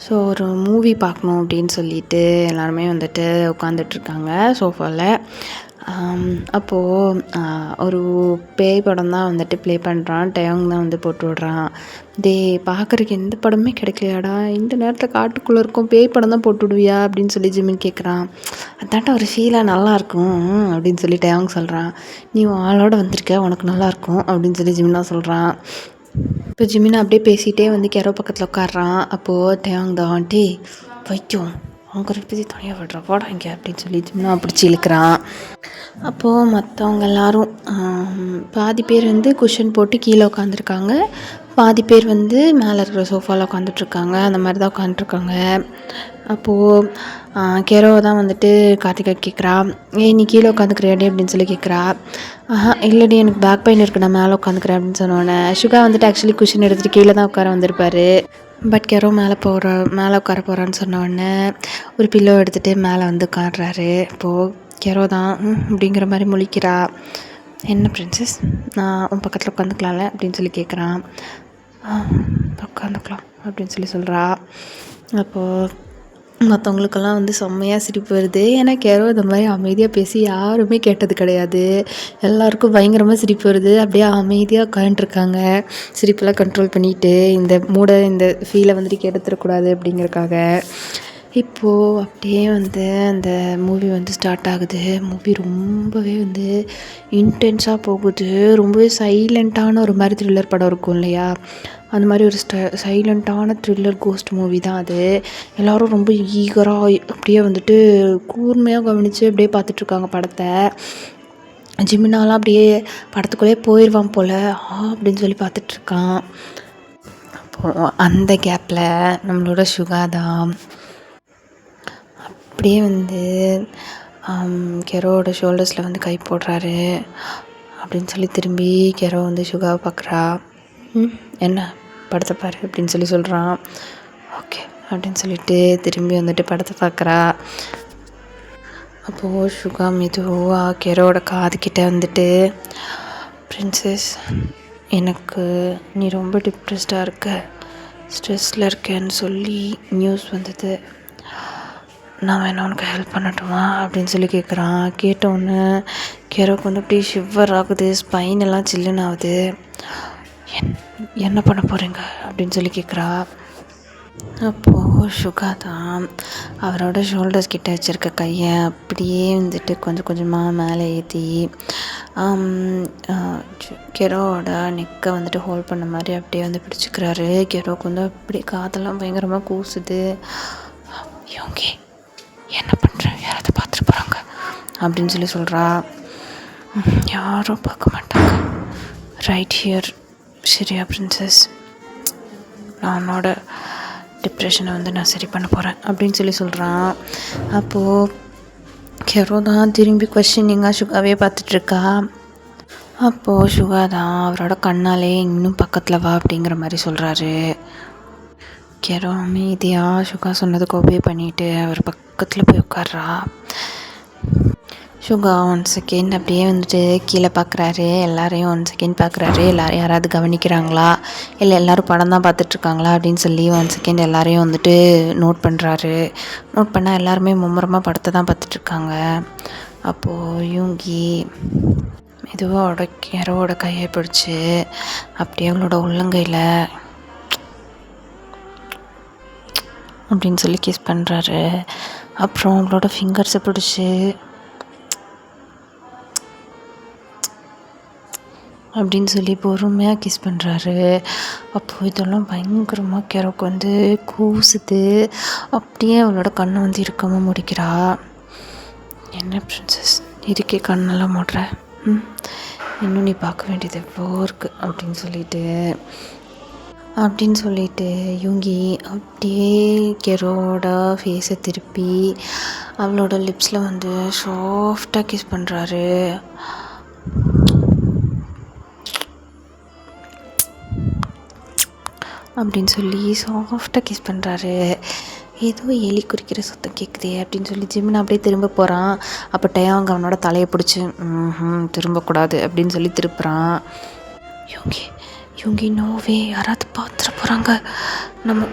ஸோ ஒரு மூவி பார்க்கணும் அப்படின்னு சொல்லிட்டு எல்லாருமே வந்துட்டு உட்காந்துட்ருக்காங்க சோஃபாவில். அப்போது ஒரு பேய் படம் தான் வந்துட்டு ப்ளே பண்ணுறான். டேங் தான் வந்து போட்டு விட்றான். பார்க்குறக்கு எந்த படமே கிடைக்கலையாடா, இந்த நேரத்தில் காட்டுக்குள்ளே இருக்கும், பேய் படம் தான் போட்டு விடுவியா அப்படின்னு சொல்லி ஜிமின் கேட்குறான். அதான்டா ஒரு ஃபீலாக நல்லாயிருக்கும் அப்படின்னு சொல்லி டேங் சொல்கிறான். நீ ஆளோடு வந்திருக்க, உனக்கு நல்லாயிருக்கும் அப்படின்னு சொல்லி ஜிமினா சொல்கிறான். இப்போ ஜிமின் அப்படியே பேசிகிட்டே வந்து கெரோ பக்கத்தில் உட்காடுறான். அப்போது டேங் தான் டே வைக்கும் அவங்க ரெண்டு பேரும் தனியாக விடுறா வாடா இங்கே அப்படின்னு சொல்லி ஜிமினா பிடிச்சி இழுக்கிறான். அப்போது மற்றவங்க எல்லோரும் பாதி பேர் வந்து குஷன் போட்டு கீழே உட்காந்துருக்காங்க, பாதி பேர் வந்து மேலே இருக்கிற சோஃபாவில் உட்காந்துட்ருக்காங்க. அந்த மாதிரி தான் உட்காந்துட்ருக்காங்க. அப்போது கெரோ தான் வந்துட்டு கார்த்திகா கேட்குறா, ஏய் நீ கீழே உட்காந்துக்கிறியாடி அப்படின்னு சொல்லி கேட்குறா. இல்லைடி எனக்கு பேக் பெயின் இருக்குது, நான் மேலே உட்காந்துக்கிறேன் அப்படின்னு சொன்னோன்னே சுகா வந்துட்டு ஆக்சுவலி குஷன் எடுத்துகிட்டு கீழே தான் உட்கார வந்திருப்பார். பட் கெரோ மேலே உட்கார போகிறான்னு சொன்னோடனே ஒரு பில்லோ எடுத்துகிட்டு மேலே வந்து உட்காடுறாரு. இப்போது கெரோ தான் அப்படிங்கிற மாதிரி முழிக்கிறா. என்ன பிரின்சஸ், நான் உன் பக்கத்தில் உட்காந்துக்கலாம்ல அப்படின்னு சொல்லி கேட்குறான். உட்காந்துக்கலாம் அப்படின்னு சொல்லி சொல்கிறா. அப்போது மற்றவங்களுக்கெல்லாம் வந்து செம்மையாக சிரிப்பு வருது. ஏன்னா கெரோ இந்த மாதிரி அமைதியாக பேசி யாருமே கேட்டது கிடையாது. எல்லாருக்கும் பயங்கரமாக சிரிப்பு வருது. அப்படியே அமைதியாக உட்காந்துட்ருக்காங்க, சிரிப்பெல்லாம் கண்ட்ரோல் பண்ணிவிட்டு இந்த ஃபீலை வந்துட்டு கெடுத்துடக்கூடாது அப்படிங்கிறக்காக. இப்போது அப்படியே வந்து அந்த மூவி வந்து ஸ்டார்ட் ஆகுது. மூவி ரொம்பவே வந்து இன்டென்ஸாக போகுது. ரொம்பவே சைலண்ட்டான ஒரு மாதிரி த்ரில்லர் படம் இருக்கும் இல்லையா, அந்த மாதிரி ஒரு சைலண்ட்டான த்ரில்லர் கோஸ்ட் மூவி தான் அது. எல்லோரும் ரொம்ப ஈகராக அப்படியே வந்துட்டு கூர்மையாக கவனித்து அப்படியே பார்த்துட்ருக்காங்க படத்தை. ஜிமினாலாம் அப்படியே படத்துக்குள்ளேயே போயிடுவான் போல் அப்படின்னு சொல்லி பார்த்துட்ருக்கான். அப்போது அந்த கேப்பில் நம்மளோட சுகா தான் அப்படியே வந்து கெரோவோட ஷோல்டர்ஸில் வந்து கை போடுறாரு. அப்படின்னு சொல்லி திரும்பி கெரோ வந்து சுகாவை பார்க்குறா. என்ன படத்தை பாரு அப்படின்னு சொல்லி சொல்கிறான். ஓகே அப்படின்னு சொல்லிட்டு திரும்பி வந்துட்டு படத்தை பார்க்குறா. அப்போது சுகா மெதுவாக கெரோவோட காதுக்கிட்ட வந்துட்டு, பிரின்சஸ் எனக்கு நீ ரொம்ப டிப்ரெஸ்டாக இருக்க, ஸ்ட்ரெஸ்ஸில் இருக்கேன்னு சொல்லி நியூஸ் வந்தது, நான் வேணா உனக்கு ஹெல்ப் பண்ணட்டுமா அப்படின்னு சொல்லி கேட்குறான். கேட்டோன்னே கெரோக்கு வந்து அப்படியே ஷிவர் ஆகுது, ஸ்பைன் எல்லாம் சில்லுன்னு ஆகுது. என்ன பண்ண போகிறீங்க அப்படின்னு சொல்லி கேட்குறா. அப்போது சுகா தான் அவரோட ஷோல்டர்ஸ் கிட்ட வச்சுருக்க கையை அப்படியே வந்துட்டு கொஞ்சம் கொஞ்சமாக மேலே ஏற்றி கெரோவோட நெக்கை வந்துட்டு ஹோல்ட் பண்ண மாதிரி அப்படியே வந்து பிடிச்சிக்கிறாரு. கெரோக்கு வந்து அப்படி காதெல்லாம் பயங்கரமாக கூசுது. யோங்கி என்ன பண்ணுறேன், யாராவது பார்த்துட்டு போகிறாங்க அப்படின்னு சொல்லி சொல்கிறா. யாரும் பார்க்க மாட்டாங்க, ரைட் ஹியர், சரியா பிரின்சஸ், நான் உன்னோட டிப்ரெஷனை வந்து நான் சரி பண்ண போகிறேன் அப்படின்னு சொல்லி சொல்கிறான். அப்போது கெரோ தான் திரும்பி கொஸ்டினிங்காக சுகாவே பார்த்துட்ருக்கா. அப்போது சுகா தான் அவரோட கண்ணாலே இன்னும் பக்கத்தில் வா அப்படிங்கிற மாதிரி சொல்கிறாரு. கெரோ அமைதியாக சுகா சொன்னதுக்கு ஒபே பண்ணிவிட்டு அவர் பக்கத்தில் போய் உட்கார்றா. சுகா 1 செகண்ட் அப்படியே வந்துட்டு கீழே பார்க்குறாரு. எல்லாரையும் 1 செகண்ட் பார்க்குறாரு. எல்லோரும் யாராவது கவனிக்கிறாங்களா, இல்லை எல்லோரும் படம் தான் பார்த்துட்ருக்காங்களா அப்படின்னு சொல்லி 1 செகண்ட் எல்லாரையும் வந்துட்டு நோட் பண்ணுறாரு. நோட் பண்ணால் எல்லாருமே மும்முரமாக படத்தை தான் பார்த்துட்ருக்காங்க. அப்போது யூங்கி மெதுவாக கெரோவோட கையை பிடிச்சி அப்படியே அவளோட உள்ளங்கையில் அப்படின்னு சொல்லி கிஸ் பண்ணுறாரு. அப்புறம் அவளோட ஃபிங்கர்ஸை பிடிச்சி அப்படின்னு சொல்லி பொறுமையாக கிஸ் பண்ணுறாரு. அப்போது இதெல்லாம் பயங்கரமாக கெரோக்கு வந்து கூசுது. அப்படியே அவளோட கண்ணை வந்து இறுக்கமாக முடிக்கிறா. என்ன பிரின்சஸ் இதுக்கே கண்ணெல்லாம் மூடுற, இன்னும் நீ பார்க்க வேண்டியது எவ்வளோ இருக்குது அப்படின்னு சொல்லிட்டு யூங்கி அப்படியே கெரோட ஃபேஸை திருப்பி அவளோட லிப்ஸில் வந்து சாஃப்டாக கிஸ் பண்ணுறாரு. அப்படின்னு சொல்லி சாஃப்டாக கிஸ் பண்ணுறாரு. ஏதோ எலி குறிக்கிற சத்தம் கேட்குதே அப்படின்னு சொல்லி ஜிமின் அப்படியே திரும்ப போகிறான். அப்போ டேயாங் அவனோட தலையை பிடிச்சி திரும்பக்கூடாது அப்படின்னு சொல்லி திருப்புறான். யூங்கி நோவே, யாராவது பார்த்துட்டு போகிறாங்க,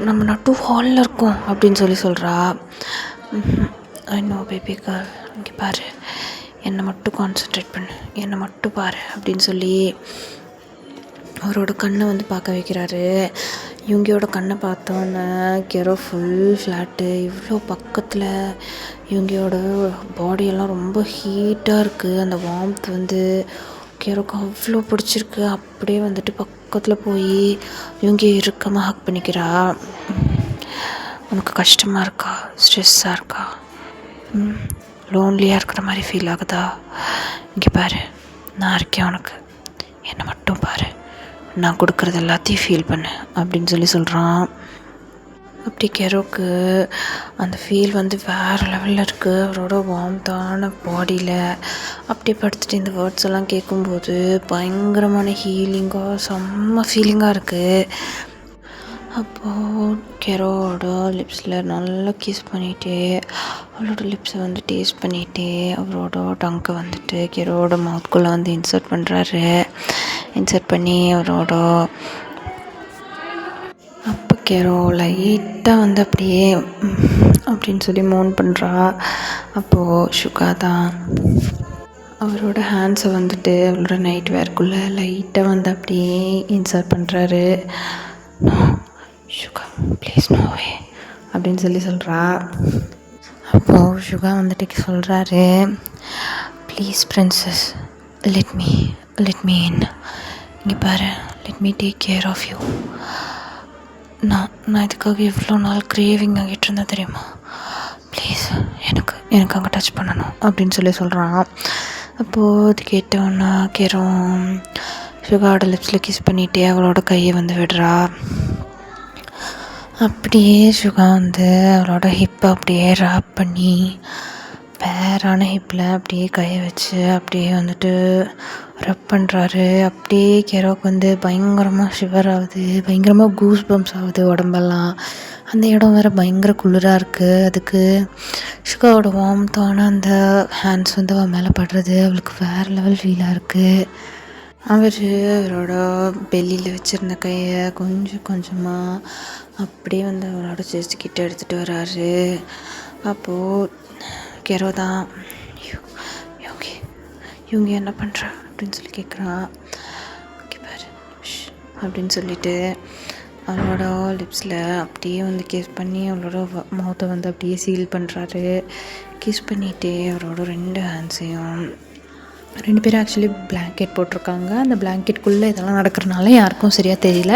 நம்ம நட்டு ஹாலில் இருக்கோம் அப்படின்னு சொல்லி சொல்கிறா. நோ பேபி கேர்ள், இங்கே பாரு, என்னை மட்டும் கான்சன்ட்ரேட் பண்ணு, என்னை மட்டும் பாரு அப்படின்னு சொல்லி அவரோட கண்ணை வந்து பார்க்க வைக்கிறாரு. யூங்கியோட கண்ணை பார்த்தோன்னே கெரோ ஃபுல் ஃப்ளாட்டு, இவ்வளோ பக்கத்தில் யூங்கியோட பாடியெல்லாம் ரொம்ப ஹீட்டாக இருக்குது. அந்த வார்ம்த் வந்து கேரோக்கு அவ்வளோ பிடிச்சிருக்கு. அப்படியே வந்துட்டு பக்கத்தில் போய் இவங்க இறுக்கமாக ஹக் பண்ணிக்கிறா. உனக்கு கஷ்டமாக இருக்கா, ஸ்ட்ரெஸ்ஸாக இருக்கா, லோன்லியாக இருக்கிற மாதிரி ஃபீல் ஆகுதா? இங்கே பாரு, நான் இருக்கேன் உனக்கு, என்னை மட்டும் பாரு, நான் கொடுக்குறது எல்லாத்தையும் ஃபீல் பண்ணு அப்படின்னு சொல்கிறான். அப்படி கெரோக்கு அந்த ஃபீல் வந்து வேறு லெவலில் இருக்குது. அவரோட வார்ம்தான பாடியில் அப்படியே படுத்துட்டு இந்த வேர்ட்ஸ் எல்லாம் கேட்கும்போது பயங்கரமான ஹீலிங்காக செம்ம ஃபீலிங்காக இருக்குது. அப்போது கெரோட லிப்ஸில் நல்லா கிஸ் பண்ணிகிட்டே அவளோட லிப்ஸை வந்து டேஸ்ட் பண்ணிகிட்டே அவரோட டங்கை வந்துட்டு கெரோட மவுத்குள்ளே வந்து இன்சர்ட் பண்ணுறாரு. இன்சர்ட் பண்ணி அவரோட அப்போ கெரோ லைட்டாக வந்து அப்படியே அப்படின்னு சொல்லி மோன் பண்ணுறா. அப்போது சுகா தான் அவரோட ஹேண்ட்ஸை வந்துட்டு அவளோட நைட் வேர்க்குள்ளே லைட்டாக வந்து அப்படியே இன்சர்ட் பண்ணுறாரு. சுகா ப்ளீஸ் நோவே அப்படின்னு சொல்கிறா. அப்போது சுகா வந்துட்டு சொல்கிறாரு, please princess let me in. இங்கே பாரு, let me take care of you. நான் இதுக்காக எவ்வளோ நாள் கிரேவிங் ஆகிட்டு இருந்தேன் தெரியுமா? ப்ளீஸ் எனக்கு அங்கே டச் பண்ணணும் அப்படின்னு சொல்கிறான். அப்போது அது கேட்டோன்னா கேரோம் சுகாவோட லிப்ஸில் கிஸ் பண்ணிகிட்டே அவளோட கையை வந்து விடுறா. அப்படியே சுகா வந்து அவளோட ஹிப்பை அப்படியே ராப் பண்ணி பேரான ஹிப்பில் அப்படியே கையை வச்சு அப்படியே வந்துட்டு ரப் பண்ணுறாரு. அப்படியே கெரோக்கு வந்து பயங்கரமாக ஷிவர் ஆகுது, பயங்கரமாக கூஸ் பம்ப்ஸ் ஆகுது உடம்பெல்லாம். அந்த இடம் வேறு பயங்கர குளிராக இருக்குது. அதுக்கு சுகாவோட வார்ம்த்தான அந்த ஹேண்ட்ஸ் வந்து அவள் மேலே படுறது அவளுக்கு வேறு லெவல் ஃபீலாக இருக்குது. அவரோட பெல்லியில் வச்சுருந்த கையை கொஞ்சமாக அப்படியே வந்து அவரோட செஸ்ட் கிட்ட எடுத்துகிட்டு வராரு. அப்போது கெரோ தான் இவங்க என்ன பண்ணுறா அப்படின்னு கேட்குறான். ஓகே பாரு அப்படின்னு சொல்லிட்டு அவளோட லிப்ஸில் அப்படியே வந்து கிஸ் பண்ணி அவளோட மவுத்தை வந்து அப்படியே சீல் பண்ணுறாரு. கிஸ் பண்ணிகிட்டே அவரோட 2 ஹேண்ட்ஸையும் 2 பேரும் ஆக்சுவலி பிளாங்கெட் போட்டிருக்காங்க. அந்த பிளாங்கெட்குள்ளே இதெல்லாம் நடக்கிறனால யாருக்கும் சரியாக தெரியல.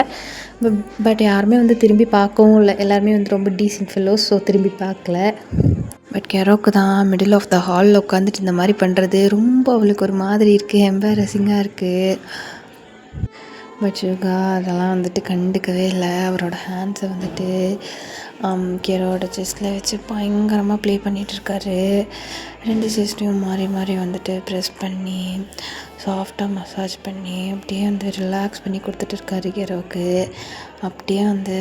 பட் யாருமே வந்து திரும்பி பார்க்கவும் இல்லை. எல்லாருமே வந்து ரொம்ப டீசென்ட் ஃபெல்லோஸ், ஸோ திரும்பி பார்க்கல. பட் கெரோக்கு தான் மிடில் ஆஃப் த ஹாலில் உட்காந்துட்டு இந்த மாதிரி பண்ணுறது ரொம்ப அவளுக்கு ஒரு மாதிரி இருக்குது, எம்பாரசிங்காக இருக்குது. பட் சுகா அதெல்லாம் வந்துட்டு கண்டுக்கவே இல்லை. அவரோட ஹேண்ட்ஸை வந்துட்டு கெரோட செஸ்ட்டில் வச்சு பயங்கரமாக ப்ளே பண்ணிகிட்ருக்காரு. 2 செஸ்ட்டையும் மாறி வந்துட்டு ப்ரெஸ் பண்ணி சாஃப்டாக மசாஜ் பண்ணி அப்படியே வந்து ரிலாக்ஸ் பண்ணி கொடுத்துட்ருக்காரு கெரோக்கு. அப்படியே வந்து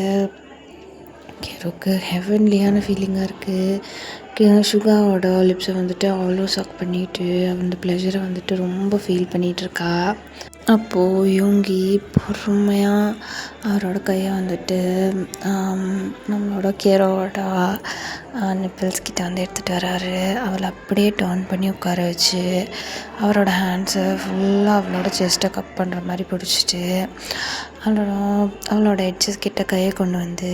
கெரோக்கு ஹெவன்லியான ஃபீலிங்காக இருக்குது. சுகாவோட லிப்ஸை வந்துட்டு அவ்வளோ சக் பண்ணிவிட்டு அந்த ப்ளஷரை வந்துட்டு ரொம்ப ஃபீல் பண்ணிகிட்ருக்கா. அப்போது யோங்கி பொறுமையாக அவரோட கையை வந்துட்டு நம்மளோட கெரோட நிப்பிள்ஸ் கிட்ட வந்து எடுத்துகிட்டு வராரு. அவளை அப்படியே டர்ன் பண்ணி உட்கார வச்சு அவரோட ஹேண்ட்ஸை ஃபுல்லாக அவளோட செஸ்ட்டை கப் பண்ணுற மாதிரி பிடிச்சிட்டு அவளோட எட்ஜஸ் கிட்ட கையை கொண்டு வந்து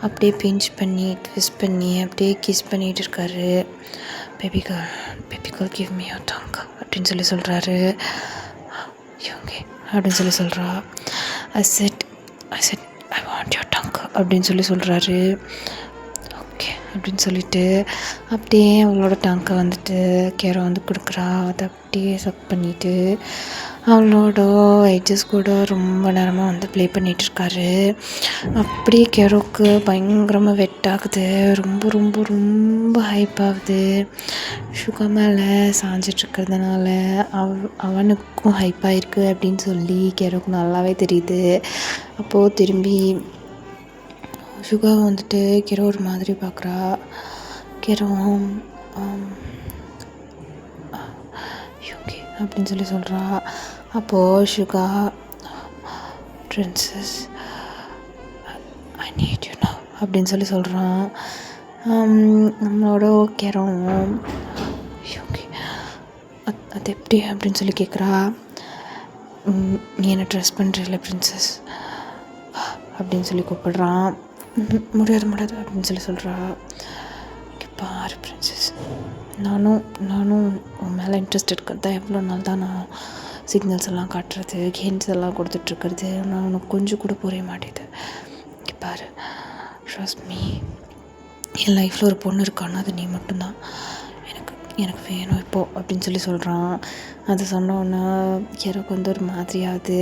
அப்படியே பிஞ்ச் பண்ணி ட்விஸ்ட் பண்ணி அப்படியே கிஸ் பண்ணிகிட்டு இருக்காரு. Baby girl give me your tongue அப்படின்னு சொல்கிறாரு. ஓகே அப்படின்னு சொல்கிறா. ஐ set I want your tongue அப்படின்னு சொல்கிறாரு. ஓகே அப்படின்னு சொல்லிட்டு அப்படியே அவளோட டங்கை வந்துட்டு கெரோ வந்து கொடுக்குறா. அதை அப்படியே சக் பண்ணிவிட்டு அவளோட எட்ஜஸ் கூட ரொம்ப நேரமாக வந்து ப்ளே பண்ணிகிட்ருக்காரு. அப்படியே கெரோக்கு பயங்கரமாக வெட் ஆகுது, ரொம்ப ரொம்ப ரொம்ப ஹைப் ஆகுது. சுகா மேலே சாஞ்சிட்ருக்கிறதுனால அவனுக்கும் ஹைப்பாக இருக்குது அப்படின்னு சொல்லி கெரோக்கு நல்லாவே தெரியுது. அப்போது திரும்பி சுகா வந்துட்டு கெரோ ஒரு மாதிரி பார்க்குறா. கெரோ ஓகே அப்படின்னு சொல்கிறா. அப்போது Suga princess I need you now அப்படின்னு சொல்கிறான். நம்மளோட கெரோ ஓகே அது எப்படி அப்படின்னு கேட்குறா. நீ என்ன ட்ரெஸ் பண்ணுறீல்ல பிரின்சஸ் அப்படின்னு கூப்பிடுறான். முடியாது அப்படின்னு சொல்கிறா. பாரு பிரின்சஸ், நானும் உன் மேலே இன்ட்ரெஸ்ட் இருக்கிறது தான் எவ்வளோ நாள் தான் நான் சிக்னல்ஸ் எல்லாம் காட்டுறது, ஹிண்ட்ஸ் எல்லாம் கொடுத்துட்ருக்கிறது. ஆனால் உனக்கு கொஞ்சம் கூட புரிய மாட்டேது. இங்கே பாரு, ட்ரஸ்ட் மீ, என் லைஃப்பில் ஒரு பொண்ணு இருக்கான்னா அது நீ மட்டும்தான். எனக்கு வேணும் இப்போது அப்படின்னு சொல்கிறான். அது சொன்னோன்னா எனக்கு வந்து ஒரு மாதிரியாகுது.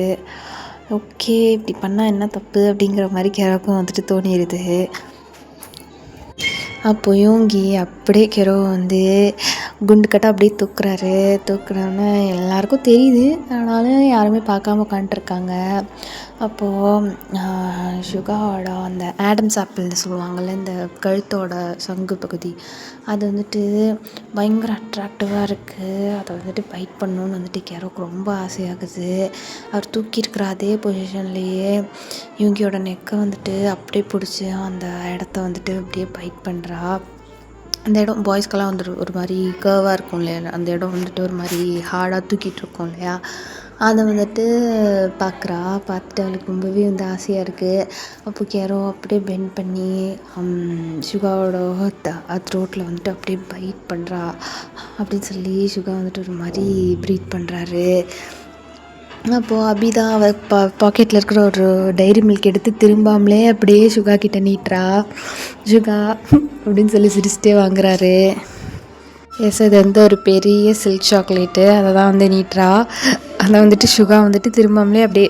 ஓகே, இப்படி பண்ணால் என்ன தப்பு அப்படிங்கிற மாதிரி கிழக்கும் வந்துட்டு தோணிடுது. அப்போ யோங்கி அப்படியே கெரோ வந்து குண்டு கட்ட அப்படியே தூக்குறோன்னே எல்லாருக்கும் தெரியுது. ஆனாலும் யாருமே பார்க்காம உட்காண்ட்ருக்காங்க. அப்போது சுகாவோட அந்த ஆடம்ஸ் ஆப்பிள்னு சொல்லுவாங்கள்ல, இந்த கழுத்தோட சங்கு பகுதி, அது வந்துட்டு பயங்கர அட்ராக்டிவாக இருக்குது. அதை வந்துட்டு பைட் பண்ணணுன்னு வந்துட்டு கெரோக்கு ரொம்ப ஆசையாகுது. அவர் தூக்கியிருக்கிற அதே பொசிஷன்லேயே யூங்கியோட நெக்கை வந்துட்டு அப்படியே பிடிச்சி அந்த இடத்த வந்துட்டு அப்படியே பைட் பண்ணுறா. அந்த இடம் பாய்ஸ்க்கெல்லாம் வந்துட்டு ஒரு மாதிரி கர்வாக இருக்கும் இல்லையா, அந்த இடம் வந்துட்டு ஒரு மாதிரி ஹார்டாக தூக்கிட்டு இருக்கோம் இல்லையா, அதை வந்துட்டு பார்த்துட்டு அவளுக்கு ரொம்பவே வந்து ஆசையாக இருக்குது. அப்போ கெரோ அப்படியே பெண்ட் பண்ணி சுகாவோட த்ரோட்டில் வந்துட்டு அப்படியே பைட் பண்ணுறா. அப்படின்னு சொல்லி சுகா வந்துட்டு ஒரு மாதிரி ப்ரீத் பண்ணுறாரு. அப்போது அபிதான் அவள் பாக்கெட்டில் இருக்கிற ஒரு டைரி மில்க் எடுத்து திரும்பாமலே அப்படியே சுகா கிட்ட நீட்டுறா. சுகா அப்படின்னு சொல்லி சிரிச்சிட்டே வாங்குறாரு. இது வந்து ஒரு பெரிய சில்க் சாக்லேட்டு, அதை தான் வந்து நீட்டுறா. அதை வந்துட்டு சுகா வந்துட்டு திரும்பாமலே அப்படியே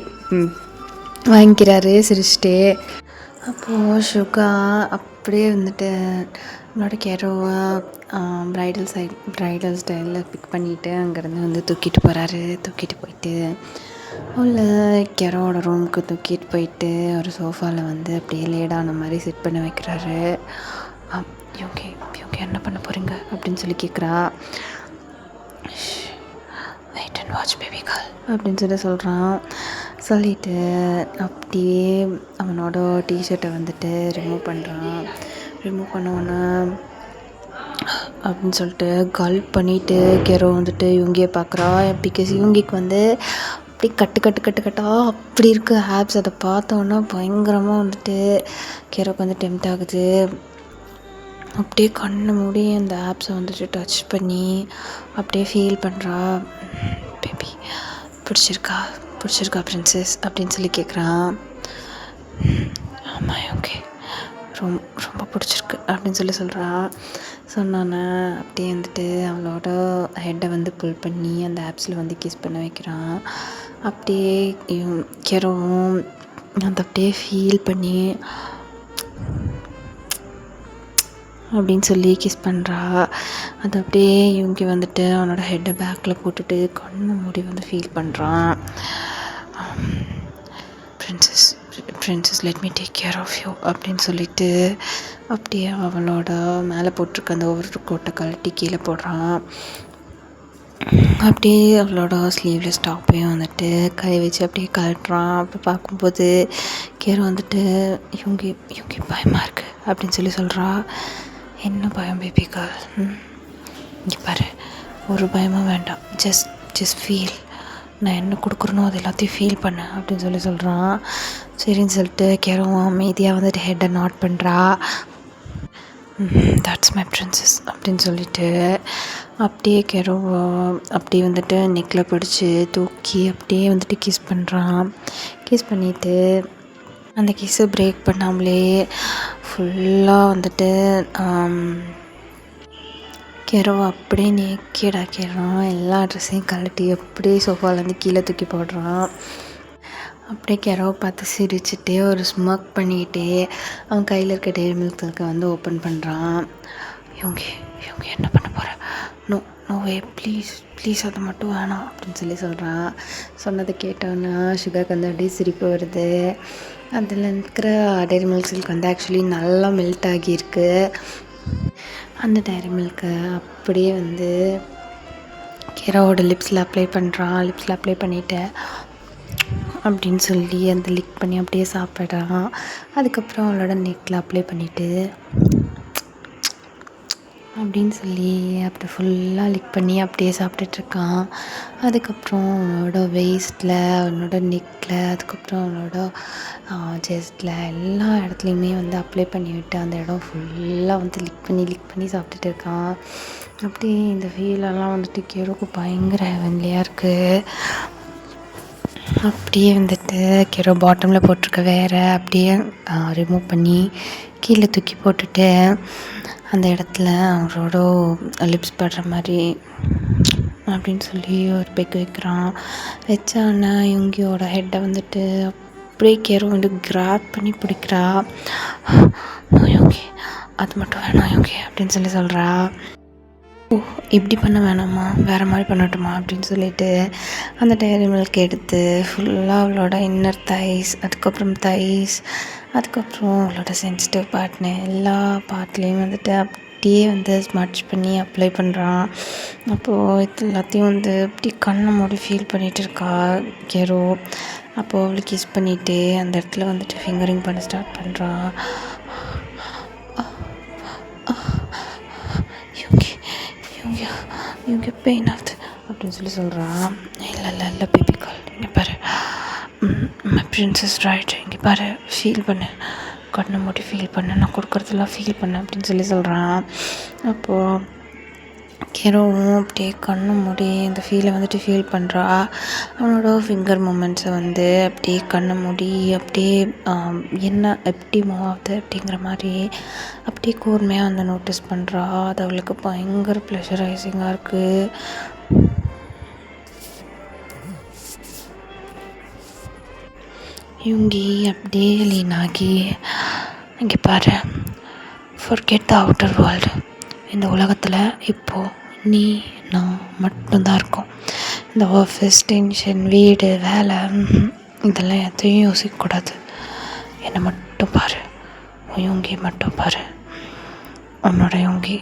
வாங்கிக்கிறாரு சிரிச்சிட்டே. அப்போது சுகா அப்படியே வந்துட்டு நம்மளோட கெரோவை ப்ரைடல் ஸ்டைலில் பிக் பண்ணிவிட்டு அங்கேருந்து வந்து தூக்கிட்டு போயிட்டு உள்ள கெரோவோட ரூமுக்கு தூக்கிட்டு போயிட்டு ஒரு சோஃபாவில் வந்து அப்படியே லேடான மாதிரி செட் பண்ண வைக்கிறாரு. இவங்க என்ன பண்ண போகிறீங்க அப்படின்னு சொல்லி கேட்குறா. Wait and watch baby girl அப்படின்னு சொல்கிறான். சொல்லிவிட்டு அப்படியே அவனோட டிஷர்ட்டை வந்துட்டு ரிமூவ் பண்ணோன்னே அப்படின்னு சொல்லிட்டு கல்ப் பண்ணிவிட்டு கெரோ வந்துட்டு இவங்கியே பார்க்குறா. பிகாஸ் இவங்கிக்கு வந்து அப்படி கட்டாக அப்படி இருக்குது ஆப்ஸ். அதை பார்த்தோன்னா பயங்கரமாக வந்துட்டு கெரோக்கு வந்து டெம்ட் ஆகுது. அப்படியே கண்ணை மூடி அந்த ஆப்ஸை வந்துட்டு டச் பண்ணி அப்படியே ஃபீல் பண்ணுறா. பேபி பிடிச்சிருக்கா பிரின்சஸ் அப்படின்னு சொல்லி கேட்குறான். ஆமாம் ஓகே, ரொம்ப பிடிச்சிருக்கு அப்படின்னு சொல்கிறா. சொன்னானே அப்படியே வந்துட்டு அவளோட ஹெட்டை வந்து புல் பண்ணி அந்த ஆப்ஸில் வந்து கிஸ் பண்ண வைக்கிறான். அப்படியே கெரோவும் அதை அப்படியே ஃபீல் பண்ணி அப்படின்னு சொல்லி கிஸ் பண்ணுறா. அது அப்படியே இவங்க வந்துட்டு அவனோட ஹெட்டை பேக்கில் போட்டுட்டு கண்ணை மூடி வந்து ஃபீல் பண்ணுறான். Princess let me take care of you அப்படின்னு சொல்லிட்டு அப்படியே அவளோட மேலே போட்டிருக்க அந்த ஓவர் கோட்டை கழட்டி கீழே போடுறான். அப்படியே அவளோட ஸ்லீவ்லெஸ் டாப்பையும் வந்துட்டு கை வச்சு அப்படியே கழட்டுறான். அப்படி பார்க்கும்போது கேரோ வந்துட்டு இவங்க பயமாக இருக்குது அப்படின்னு சொல்கிறா. என்ன பயம் பேபி கேர்ள்? இங்கே பாரு, ஒரு பயமும் வேண்டாம், ஜஸ்ட் ஃபீல். நான் என்ன கொடுக்குறனோ அது எல்லாத்தையும் ஃபீல் பண்ண அப்படின்னு சொல்கிறான். சரின்னு சொல்லிட்டு கேரோவும் அமைதியாக வந்துட்டு ஹெட்டை நாட் பண்ணுறா. தட்ஸ் மை பிரின்சஸ் அப்படின்னு சொல்லிட்டு அப்படியே கெரோவை அப்படியே வந்துட்டு நெக்கில் பிடிச்சி தூக்கி அப்படியே வந்துட்டு கிஸ் பண்ணுறான். கிஸ் பண்ணிவிட்டு அந்த கிஸ்ஸை பிரேக் பண்ணாமலே ஃபுல்லாக வந்துட்டு கெரோவை அப்படியே நேக்கேடாக்கிடுறான். எல்லா ட்ரெஸ்ஸையும் கழட்டி அப்படியே சோஃபாலேருந்து கீழே தூக்கி போடுறான். அப்படியே கெரோவை பார்த்து சிரிச்சுட்டே ஒரு ஸ்மோக் பண்ணிக்கிட்டே அவன் கையில் இருக்க டெய்ரி மில்க்கு வந்து ஓப்பன் பண்ணுறான். இவங்க என்ன பண்ண போகிற? நோ வே, ப்ளீஸ் அது மட்டும் வேணாம் அப்படின்னு சொல்கிறான். சொன்னதை கேட்டோன்னா சுகருக்கு வந்து அப்படியே சிரிப்பு வருது. அதில் இருக்கிற டெய்ரி மில்க் சில்க் வந்து ஆக்சுவலி நல்லா மெல்ட் ஆகியிருக்கு. அந்த டெய்ரி மில்க்கை அப்படியே வந்து கெரோவோட லிப்ஸில் அப்ளை பண்ணுறான். லிப்ஸில் அப்ளை பண்ணிவிட்டு அப்படின்னு சொல்லி அந்த லிக் பண்ணி அப்படியே சாப்பிட்றான். அதுக்கப்புறம் அவளோட நெக்கில் அப்ளை பண்ணிவிட்டு அப்படின்னு சொல்லி அப்படி ஃபுல்லாக லிக் பண்ணி அப்படியே சாப்பிட்டுட்ருக்கான். அதுக்கப்புறம் அவனோட வேஸ்ட்டில், அவனோட நெக்கில், அதுக்கப்புறம் அவனோட செஸ்ட்டில் எல்லா இடத்துலையுமே வந்து அப்ளை பண்ணிவிட்டு அந்த இடம் ஃபுல்லாக வந்து லிக் பண்ணி சாப்பிட்டுட்டு இருக்கான். அப்படியே இந்த ஃபீலெல்லாம் வந்துட்டு கெரோக்கு பயங்கர ஹெவன்லியாக இருக்குது. அப்படியே வந்துட்டு கீழே பாட்டமில் போட்டிருக்க வேற அப்படியே ரிமூவ் பண்ணி கீழே தூக்கி போட்டுட்டு அந்த இடத்துல அவரோட லிப்ஸ் படுற மாதிரி அப்படின்னு சொல்லி ஒரு பெக் வைக்கிறான். வச்சான்னா யுங்கியோட ஹெட்டை வந்துட்டு அப்படியே கேரோ வந்து கிராப் பண்ணி பிடிக்கிறா. யோகி அது மட்டும் வேணாம் யோகி அப்படின்னு சொல்கிறா. ஓ இப்படி பண்ண வேணாமா, வேறு மாதிரி பண்ணட்டுமா அப்படின்னு சொல்லிட்டு அந்த டைரி மில்க் எடுத்து ஃபுல்லாக அவளோட இன்னர் தைஸ், அதுக்கப்புறம் தைஸ், அதுக்கப்புறம் அவளோட சென்சிட்டிவ் பார்ட்னு எல்லா பார்ட்லேயும் வந்துட்டு அப்படியே வந்து ஸ்மட்ச் பண்ணி அப்ளை பண்ணுறான். அப்போது இது எல்லாத்தையும் வந்து அப்படி கண்ணை மூடி ஃபீல் பண்ணிகிட்டு இருக்கா கேரோ. அப்போது அவளுக்கு கிஸ் பண்ணிவிட்டு அந்த இடத்துல வந்துட்டு ஃபிங்கரிங் பண்ண ஸ்டார்ட் பண்ணுறான். இவங்க பெயின் ஆகுது அப்படின்னு சொல்கிறான். இல்லை பேபி கால், இங்கே பாரு மை பிரின்சஸ் ரைட், இங்கே பாரு ஃபீல் பண்ணு, கண்ணை மூடி ஃபீல் பண்ணு, நான் கொடுக்குறதெல்லாம் ஃபீல் பண்ணு அப்படின்னு சொல்கிறான். அப்போது கேரோவும் அப்படியே கண்ணை மூடி இந்த ஃபீலை வந்துட்டு ஃபீல் பண்ணுறா. அவனோட ஃபிங்கர் மூமெண்ட்ஸை வந்து அப்படியே கண்ணை மூடி அப்படியே என்ன எப்படி மூவ் ஆகுது அப்படிங்கிற மாதிரி அப்படியே கூர்மையாக வந்து நோட்டீஸ் பண்ணுறா. அது அவளுக்கு பயங்கர ப்ளஷரைசிங்காக இருக்குது. யுங்கி அப்படியே லீன் ஆகி, இங்கே பாரு, ஃபர்கெட் த அவுட்டர் வேர்ல்டு, இந்த உலகத்தில் இப்போது நீ நான் மட்டும்தான் இருக்கோம். இந்த ஆஃபீஸ் டென்ஷன், வீடு, வேலை, இதெல்லாம் எதையும் யோசிக்கக்கூடாது. என்னை மட்டும் பாரு, யோங்கி மட்டும் பாரு. உன்னோட யோங்கி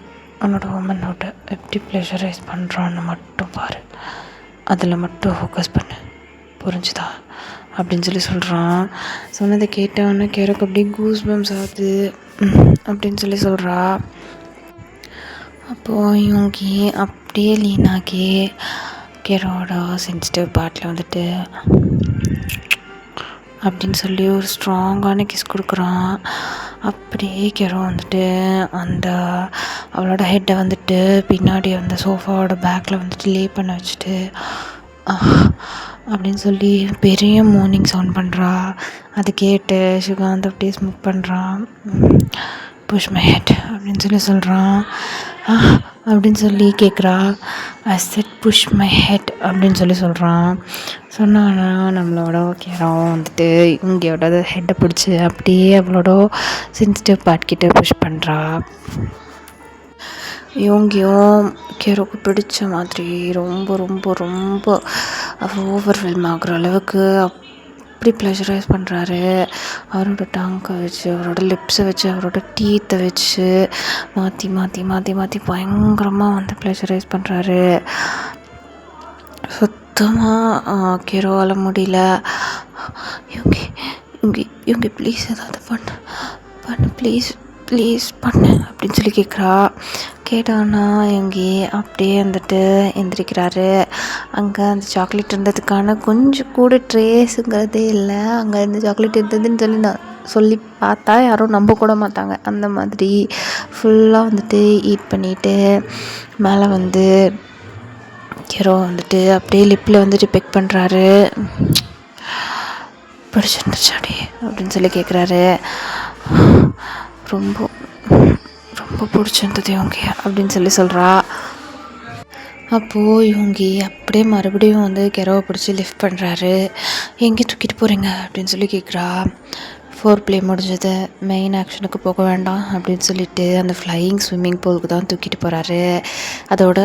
உன்னோட உமனோட எப்படி ப்ளஷரைஸ் பண்ணுறான்னு மட்டும் பாரு, அதில் மட்டும் ஃபோக்கஸ் பண்ணு, புரிஞ்சுதா அப்படின்னு சொல்கிறான். சொன்னதை கேட்டவொன்னே கேரோக்கு அப்படியே கூஸ் பம்ஸ் ஆகுது அப்படின்னு சொல்கிறா. அப்போது யோங்கி அப்படியே லீனாகி கேரோட சென்சிட்டிவ் பார்ட்டில் வந்துட்டு அப்படின்னு சொல்லி ஒரு ஸ்ட்ராங்கான கிஸ் கொடுக்குறான். அப்படியே கேரோ வந்துட்டு அந்த அவளோட ஹெட்டை வந்துட்டு பின்னாடி அந்த சோஃபாவோட பேக்கில் வந்துட்டு லே பண்ண வச்சுட்டு அப்படின்னு சொல்லி பெரிய மார்னிங் சவுண்ட் பண்ணுறா. அது கேட்டு சுகாந்த் அப்படியே ஸ்மோக் பண்ணுறான். புஷ் மை ஹெட் அப்படின்னு சொல்கிறான். அப்படின்னு சொல்லி கேட்குறா. I said push my head அப்படின்னு சொல்கிறான். சொன்னான்னா நம்மளோட கேரோ வந்துட்டு இங்கேயோட ஹெட்டை பிடிச்சி அப்படியே அவளோட சென்சிட்டிவ் பார்ட் கிட்ட புஷ் பண்ணுறா. யோங்கியும் கேரோக்கு பிடிச்ச மாதிரி ரொம்ப ரொம்ப ரொம்ப ஓவர்வெல்ம் ஆகுற அளவுக்கு அப்படி ப்ளஷரைஸ் பண்ணுறாரு. அவரோட டங்கை வச்சு, அவரோட லிப்ஸை வச்சு, அவரோட டீத்தை வச்சு மாற்றி மாற்றி மாற்றி மாற்றி பயங்கரமாக வந்து ப்ளஷரைஸ் பண்ணுறாரு. சுத்தமாக கேரோவால் முடியல. இவங்க ப்ளீஸ் ஏதாவது பண்ணு ப்ளீஸ் பண்ணு அப்படின்னு கேட்குறா. கேட்டான்னா இவங்க அப்படியே வந்துட்டு எந்திரிக்கிறாரு. அங்கே அந்த சாக்லேட் இருந்ததுக்கான கொஞ்சம் கூட ட்ரேஸுங்கிறதே இல்லை. அங்கே இந்த சாக்லேட் இருந்ததுன்னு நான் சொல்லி பார்த்தா யாரும் நம்ப கூட மாட்டாங்க. அந்த மாதிரி ஃபுல்லாக வந்துட்டு ஈட் பண்ணிவிட்டு மேலே வந்து கேரோ வந்துட்டு அப்படியே லிப்பில் வந்துட்டு பெக் பண்ணுறாரு. பிடிச்சிருந்துச்சாடி அப்படின்னு கேட்குறாரு. ரொம்ப ரொம்ப பிடிச்சிருந்தது யோங்கி அப்படின்னு சொல்கிறா. அப்போது யோங்கி அப்படியே மறுபடியும் வந்து கெரோவை பிடிச்சி லிஃப்ட் பண்ணுறாரு. எங்கே தூக்கிட்டு போகிறீங்க அப்படின்னு கேட்குறா. ஃபோர் ப்ளே முடிஞ்சது, மெயின் ஆக்ஷனுக்கு போக வேண்டாம் அப்படின்னு சொல்லிட்டு அந்த ஃப்ளையிங் ஸ்விம்மிங் பூலுக்கு தான் தூக்கிட்டு போகிறாரு. அதோட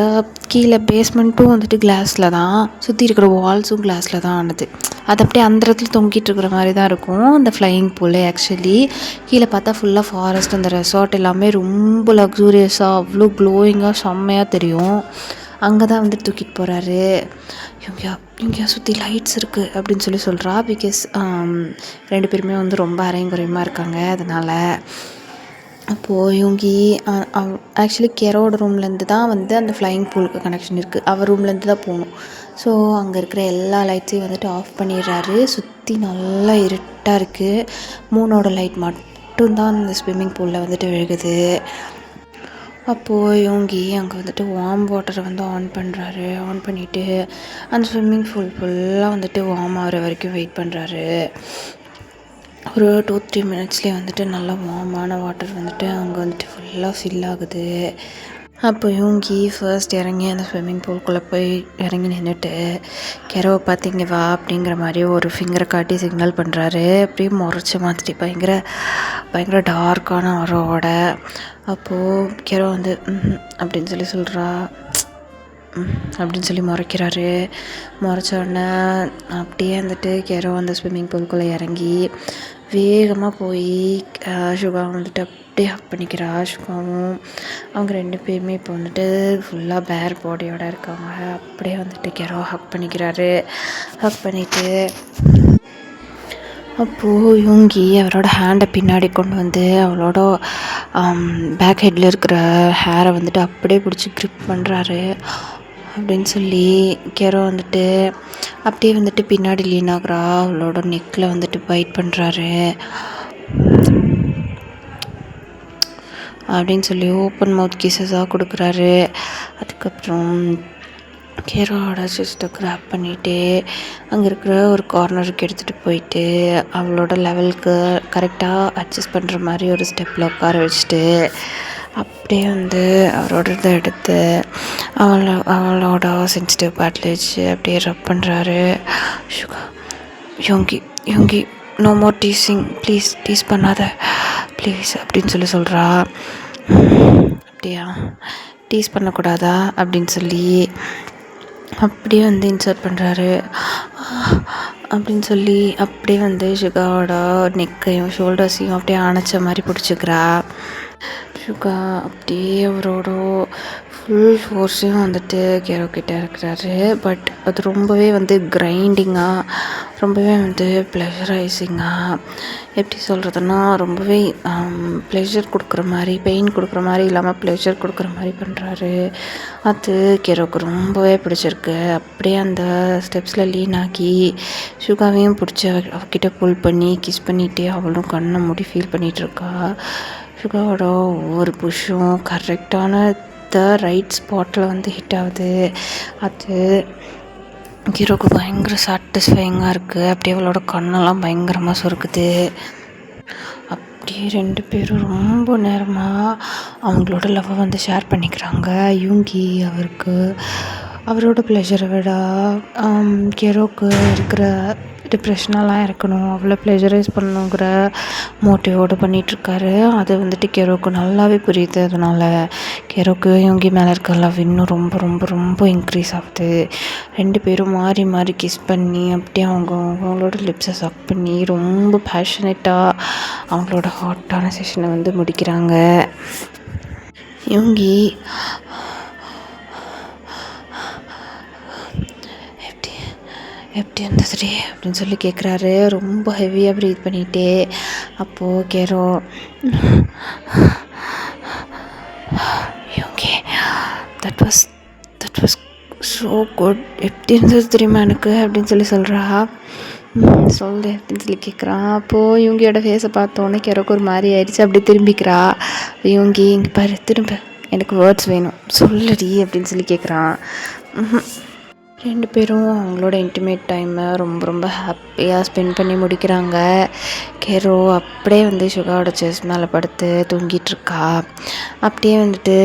கீழே பேஸ்மெண்ட்டும் வந்துட்டு கிளாஸில் தான், சுற்றி இருக்கிற வால்ஸும் கிளாஸில் தான் ஆனது. அது அப்படியே அந்த இடத்துல தொங்கிட்டு இருக்கிற மாதிரி தான் இருக்கும் அந்த ஃப்ளையிங் பூலு. ஆக்சுவலி கீழே பார்த்தா ஃபுல்லாக ஃபாரஸ்ட், அந்த ரெசார்ட் எல்லாமே ரொம்ப லக்ஸூரியஸாக அவ்வளோ க்ளோயிங்காக செம்மையாக தெரியும். அங்கே தான் வந்து தூக்கிட்டு போகிறாரு. இங்கே சுற்றி லைட்ஸ் இருக்குது அப்படின்னு சொல்கிறா. பிகாஸ் ரெண்டு பேருமே வந்து ரொம்ப அரையும் குறையுமா இருக்காங்க அதனால். அப்போது யோங்கி ஆக்சுவலி கெரோட ரூம்லேருந்து தான் வந்து அந்த ஃப்ளையிங் பூலுக்கு கனெக்ஷன் இருக்குது. அவர் ரூம்லேருந்து தான் போகணும். ஸோ அங்கே இருக்கிற எல்லா லைட்ஸையும் வந்துட்டு ஆஃப் பண்ணிடுறாரு. சுற்றி நல்லா இருட்டாக இருக்குது. மூணோட லைட் மட்டும்தான் அந்த ஸ்விம்மிங் பூலில் வந்துட்டு விழுகுது. அப்போது யோங்கி அங்கே வந்துட்டு வார்ம் வாட்டரை வந்து ஆன் பண்ணுறாரு. ஆன் பண்ணிவிட்டு அந்த ஸ்விம்மிங் பூல் ஃபுல்லாக வந்துட்டு வார்ம் ஆகிற வரைக்கும் வெயிட் பண்ணுறாரு. ஒரு 2-3 மினிட்ஸ்லேயே வந்துட்டு நல்லா வார்மான வாட்டர் வந்துட்டு அங்கே வந்துட்டு ஃபுல்லாக ஃபில் ஆகுது. அப்போ யோங்கி ஃபர்ஸ்ட் இறங்கி அந்த ஸ்விம்மிங் பூல்குள்ளே போய் இறங்கி நின்றுட்டு கெரோவை பார்த்து இங்கே வா அப்படிங்கிற மாதிரி ஒரு ஃபிங்கரை காட்டி சிக்னல் பண்ணுறாரு. அப்படியே முறைச்சி மாற்றிட்டு பயங்கர டார்க்கான ஆரோட. அப்போது கெரோ வந்து அப்படின்னு சொல்லி சொல்கிறா. அப்படின்னு சொல்லி முறைக்கிறாரு. முறைச்ச உடனே அப்படியே வந்துட்டு கெரோ அந்த ஸ்விம்மிங் பூல்குள்ளே இறங்கி வேகமாக போய் சுகாவை வந்துட்டு அப்படியே ஹக் பண்ணிக்கிறா. சுகாவும் அவங்க 2 பேருமே இப்போ வந்துட்டு ஃபுல்லாக பேர் பாடியோடு இருக்காங்க. அப்படியே வந்துட்டு கெரோ ஹக் பண்ணிக்கிறாரு. ஹக் பண்ணிவிட்டு அப்போது யோங்கி அவரோட ஹேண்டை பின்னாடி கொண்டு வந்து அவளோட பேக் ஹெட்டில் இருக்கிற ஹேரை வந்துட்டு அப்படியே பிடிச்சி க்ரிப் பண்ணுறாரு. அப்படின்னு சொல்லி கெரோ வந்துட்டு அப்படியே வந்துட்டு பின்னாடி லீன் ஆகுறா. அவளோட நெக்கில் வந்துட்டு பைட் பண்ணுறாரு. அப்படின்னு சொல்லி ஓப்பன் மவுத் கிசஸாக கொடுக்குறாரு. அதுக்கப்புறம் கெரோவோட சிஸ்டர் கிராப் பண்ணிவிட்டு அங்கே இருக்கிற ஒரு கார்னருக்கு எடுத்துகிட்டு போயிட்டு அவளோட லெவலுக்கு கரெக்டாக அட்ஜஸ்ட் பண்ணுற மாதிரி ஒரு ஸ்டெப்பில் உட்கார வச்சுட்டு அப்படியே வந்து அவரோட இதை எடுத்து அவளோட சென்சிட்டிவ் பார்ட்டில் வச்சு அப்படியே ரப் பண்ணுறாரு. Yoongi no more teasing, please tease பண்ணாத ப்ளீஸ் அப்படின்னு சொல்லி சொல்கிறா. அப்படியா, டீஸ் பண்ணக்கூடாதா அப்படின்னு சொல்லி அப்படியே வந்து இன்சர்ட் பண்ணுறாரு. அப்படின்னு சொல்லி அப்படியே வந்து சுகாவோட நெக்கையும் ஷோல்டர்ஸையும் அப்படியே அணைச்ச மாதிரி பிடிச்சிக்கிறா. சுகா அப்படியே அவரோட ஃபுல் ஃபோர்ஸையும் வந்துட்டு கெரோ கிட்ட இருக்கிறாரு. பட் அது ரொம்பவே வந்து கிரைண்டிங்காக, ரொம்பவே வந்து ப்ளஷரைசிங்காக, எப்படி சொல்கிறதுனா ரொம்பவே ப்ளஷர் கொடுக்குற மாதிரி, பெயின் கொடுக்குற மாதிரி இல்லாமல் ப்ளஷர் கொடுக்குற மாதிரி பண்ணுறாரு. அது கெரோக்கு ரொம்பவே பிடிச்சிருக்கு. அப்படியே அந்த ஸ்டெப்ஸில் லீன் ஆக்கி சுகாவையும் பிடிச்சி அவகிட்ட புல் பண்ணி கிஸ் பண்ணிகிட்டே அவளும் கண்ணை மூடி ஃபீல் பண்ணிகிட்ருக்கா. சுகாவோட ஒவ்வொரு புஷ்ஷும் கரெக்டான ரைட் ஸ்பாட்டில் வந்து ஹிட் ஆகுது. அது ஹீரோக்கு பயங்கர சாட்டிஸ்ஃபைங்காக இருக்குது. அப்படியே அவளோட கண்ணெல்லாம் பயங்கரமாக சுருக்குது. அப்படியே 2 பேரும் ரொம்ப நேரமாக அவங்களோட லவ்வை வந்து ஷேர் பண்ணிக்கிறாங்க. யூங்கி அவரோட ப்ளஷரை விட கெரோக்கு இருக்கிற டிப்ரெஷனெல்லாம் இருக்கணும், அவ்வளோ ப்ளஷரைஸ் பண்ணணுங்கிற மோட்டிவோடு பண்ணிகிட்ருக்காரு. அது வந்துட்டு கெரோக்கு நல்லாவே புரியுது. அதனால் கெரோக்கு யோங்கி மேலே இருக்க லவ் இன்னும் ரொம்ப ரொம்ப ரொம்ப இன்க்ரீஸ் ஆகுது. 2 பேரும் மாறி மாறி கிஸ் பண்ணி அப்படியே அவங்களோட லிப்ஸை சக் பண்ணி ரொம்ப பேஷனேட்டாக அவங்களோட ஹாட்டான செஷனை வந்து முடிக்கிறாங்க. யோங்கி எப்படி இருந்ததுடி அப்படின்னு சொல்லி கேட்குறாரு, ரொம்ப ஹெவியாக ப்ரீத் பண்ணிகிட்டே. அப்போது கெரோ Yoongi that was so good, எப்படி இருந்தது தெரியுமா எனக்கு அப்படின்னு சொல்லி சொல்கிறா. சொல்லு அப்படின்னு சொல்லி கேட்குறான். அப்போது யோங்கியோட ஃபேஸை பார்த்தோன்னே கெரோக்கு ஒரு மாதிரி ஆயிடுச்சு. அப்படி திரும்பிக்கிறா. யோங்கி இங்கே பாரு, திரும்ப எனக்கு வேர்ட்ஸ் வேணும், சொல்லுடி அப்படின்னு சொல்லி கேட்குறான். 2 பேரும் அவங்களோட இன்டிமேட் டைமை ரொம்ப ரொம்ப ஹாப்பியாக ஸ்பெண்ட் பண்ணி முடிக்கிறாங்க. கெரோ அப்படியே வந்து சுகாவோட செஸ் மேலே படுத்து தூங்கிட்டுருக்கா. அப்படியே வந்துட்டு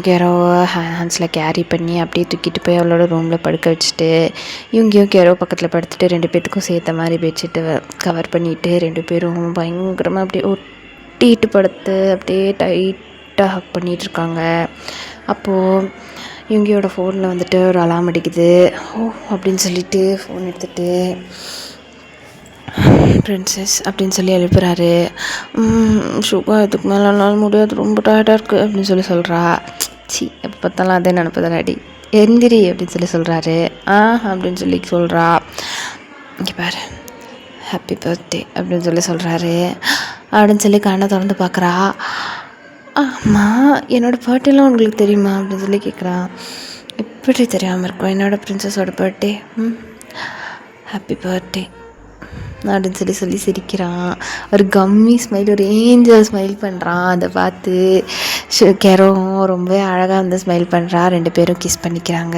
கெரோவை ஹேண்ட்ஸில் கேரி பண்ணி அப்படியே தூக்கிட்டு போய் அவளோட ரூமில் படுக்க வச்சுட்டு இவங்கேயும் கெரோ பக்கத்தில் படுத்துட்டு 2 பேர்த்துக்கும் சேர்த்த மாதிரி பெட்ஷீட்டை கவர் பண்ணிவிட்டு 2 பேரும் பயங்கரமாக அப்படியே ஒட்டிட்டு படுத்து அப்படியே டைட்டாக ஹக் பண்ணிகிட்ருக்காங்க. அப்போது இவங்களோட ஃபோனில் வந்துட்டு ஒரு அலாம் அடிக்குது. அப்படின்னு சொல்லிட்டு ஃபோன் எடுத்துகிட்டு பிரின்சஸ் அப்படின்னு சொல்லி எழுப்புறாரு. சுகா இதுக்கு மேலே நாள் முடியாது, ரொம்ப டயர்டாக இருக்குது அப்படின்னு சொல்லி சொல்கிறா. எப்போ பார்த்தாலும் அதே நினப்பதாடி, எந்திரி அப்படின்னு சொல்லி சொல்கிறாரு. அப்படின்னு சொல்லி சொல்கிறா. இங்கே பாரு, ஹாப்பி பர்த்டே அப்படின்னு சொல்லி சொல்கிறாரு. அப்படின்னு சொல்லி கண்ணை திறந்து பார்க்குறா. என்னோடய பர்த்டேலாம் உங்களுக்கு தெரியுமா அப்படின்னு சொல்லி கேட்குறான். எப்படி தெரியாமல் இருக்கும், என்னோடய பிரின்சஸோட பர்த்டே. Happy birthday. அப்படின்னு சொல்லி சொல்லி சிரிக்கிறான். ஒரு கம்மி ஸ்மைல், ஒரு ஏஞ்சல் ஸ்மைல் பண்ணுறான். அதை பார்த்து கெரோவும் ரொம்ப அழகாக வந்து ஸ்மைல் பண்ணுறா. 2 பேரும் கிஸ் பண்ணிக்கிறாங்க.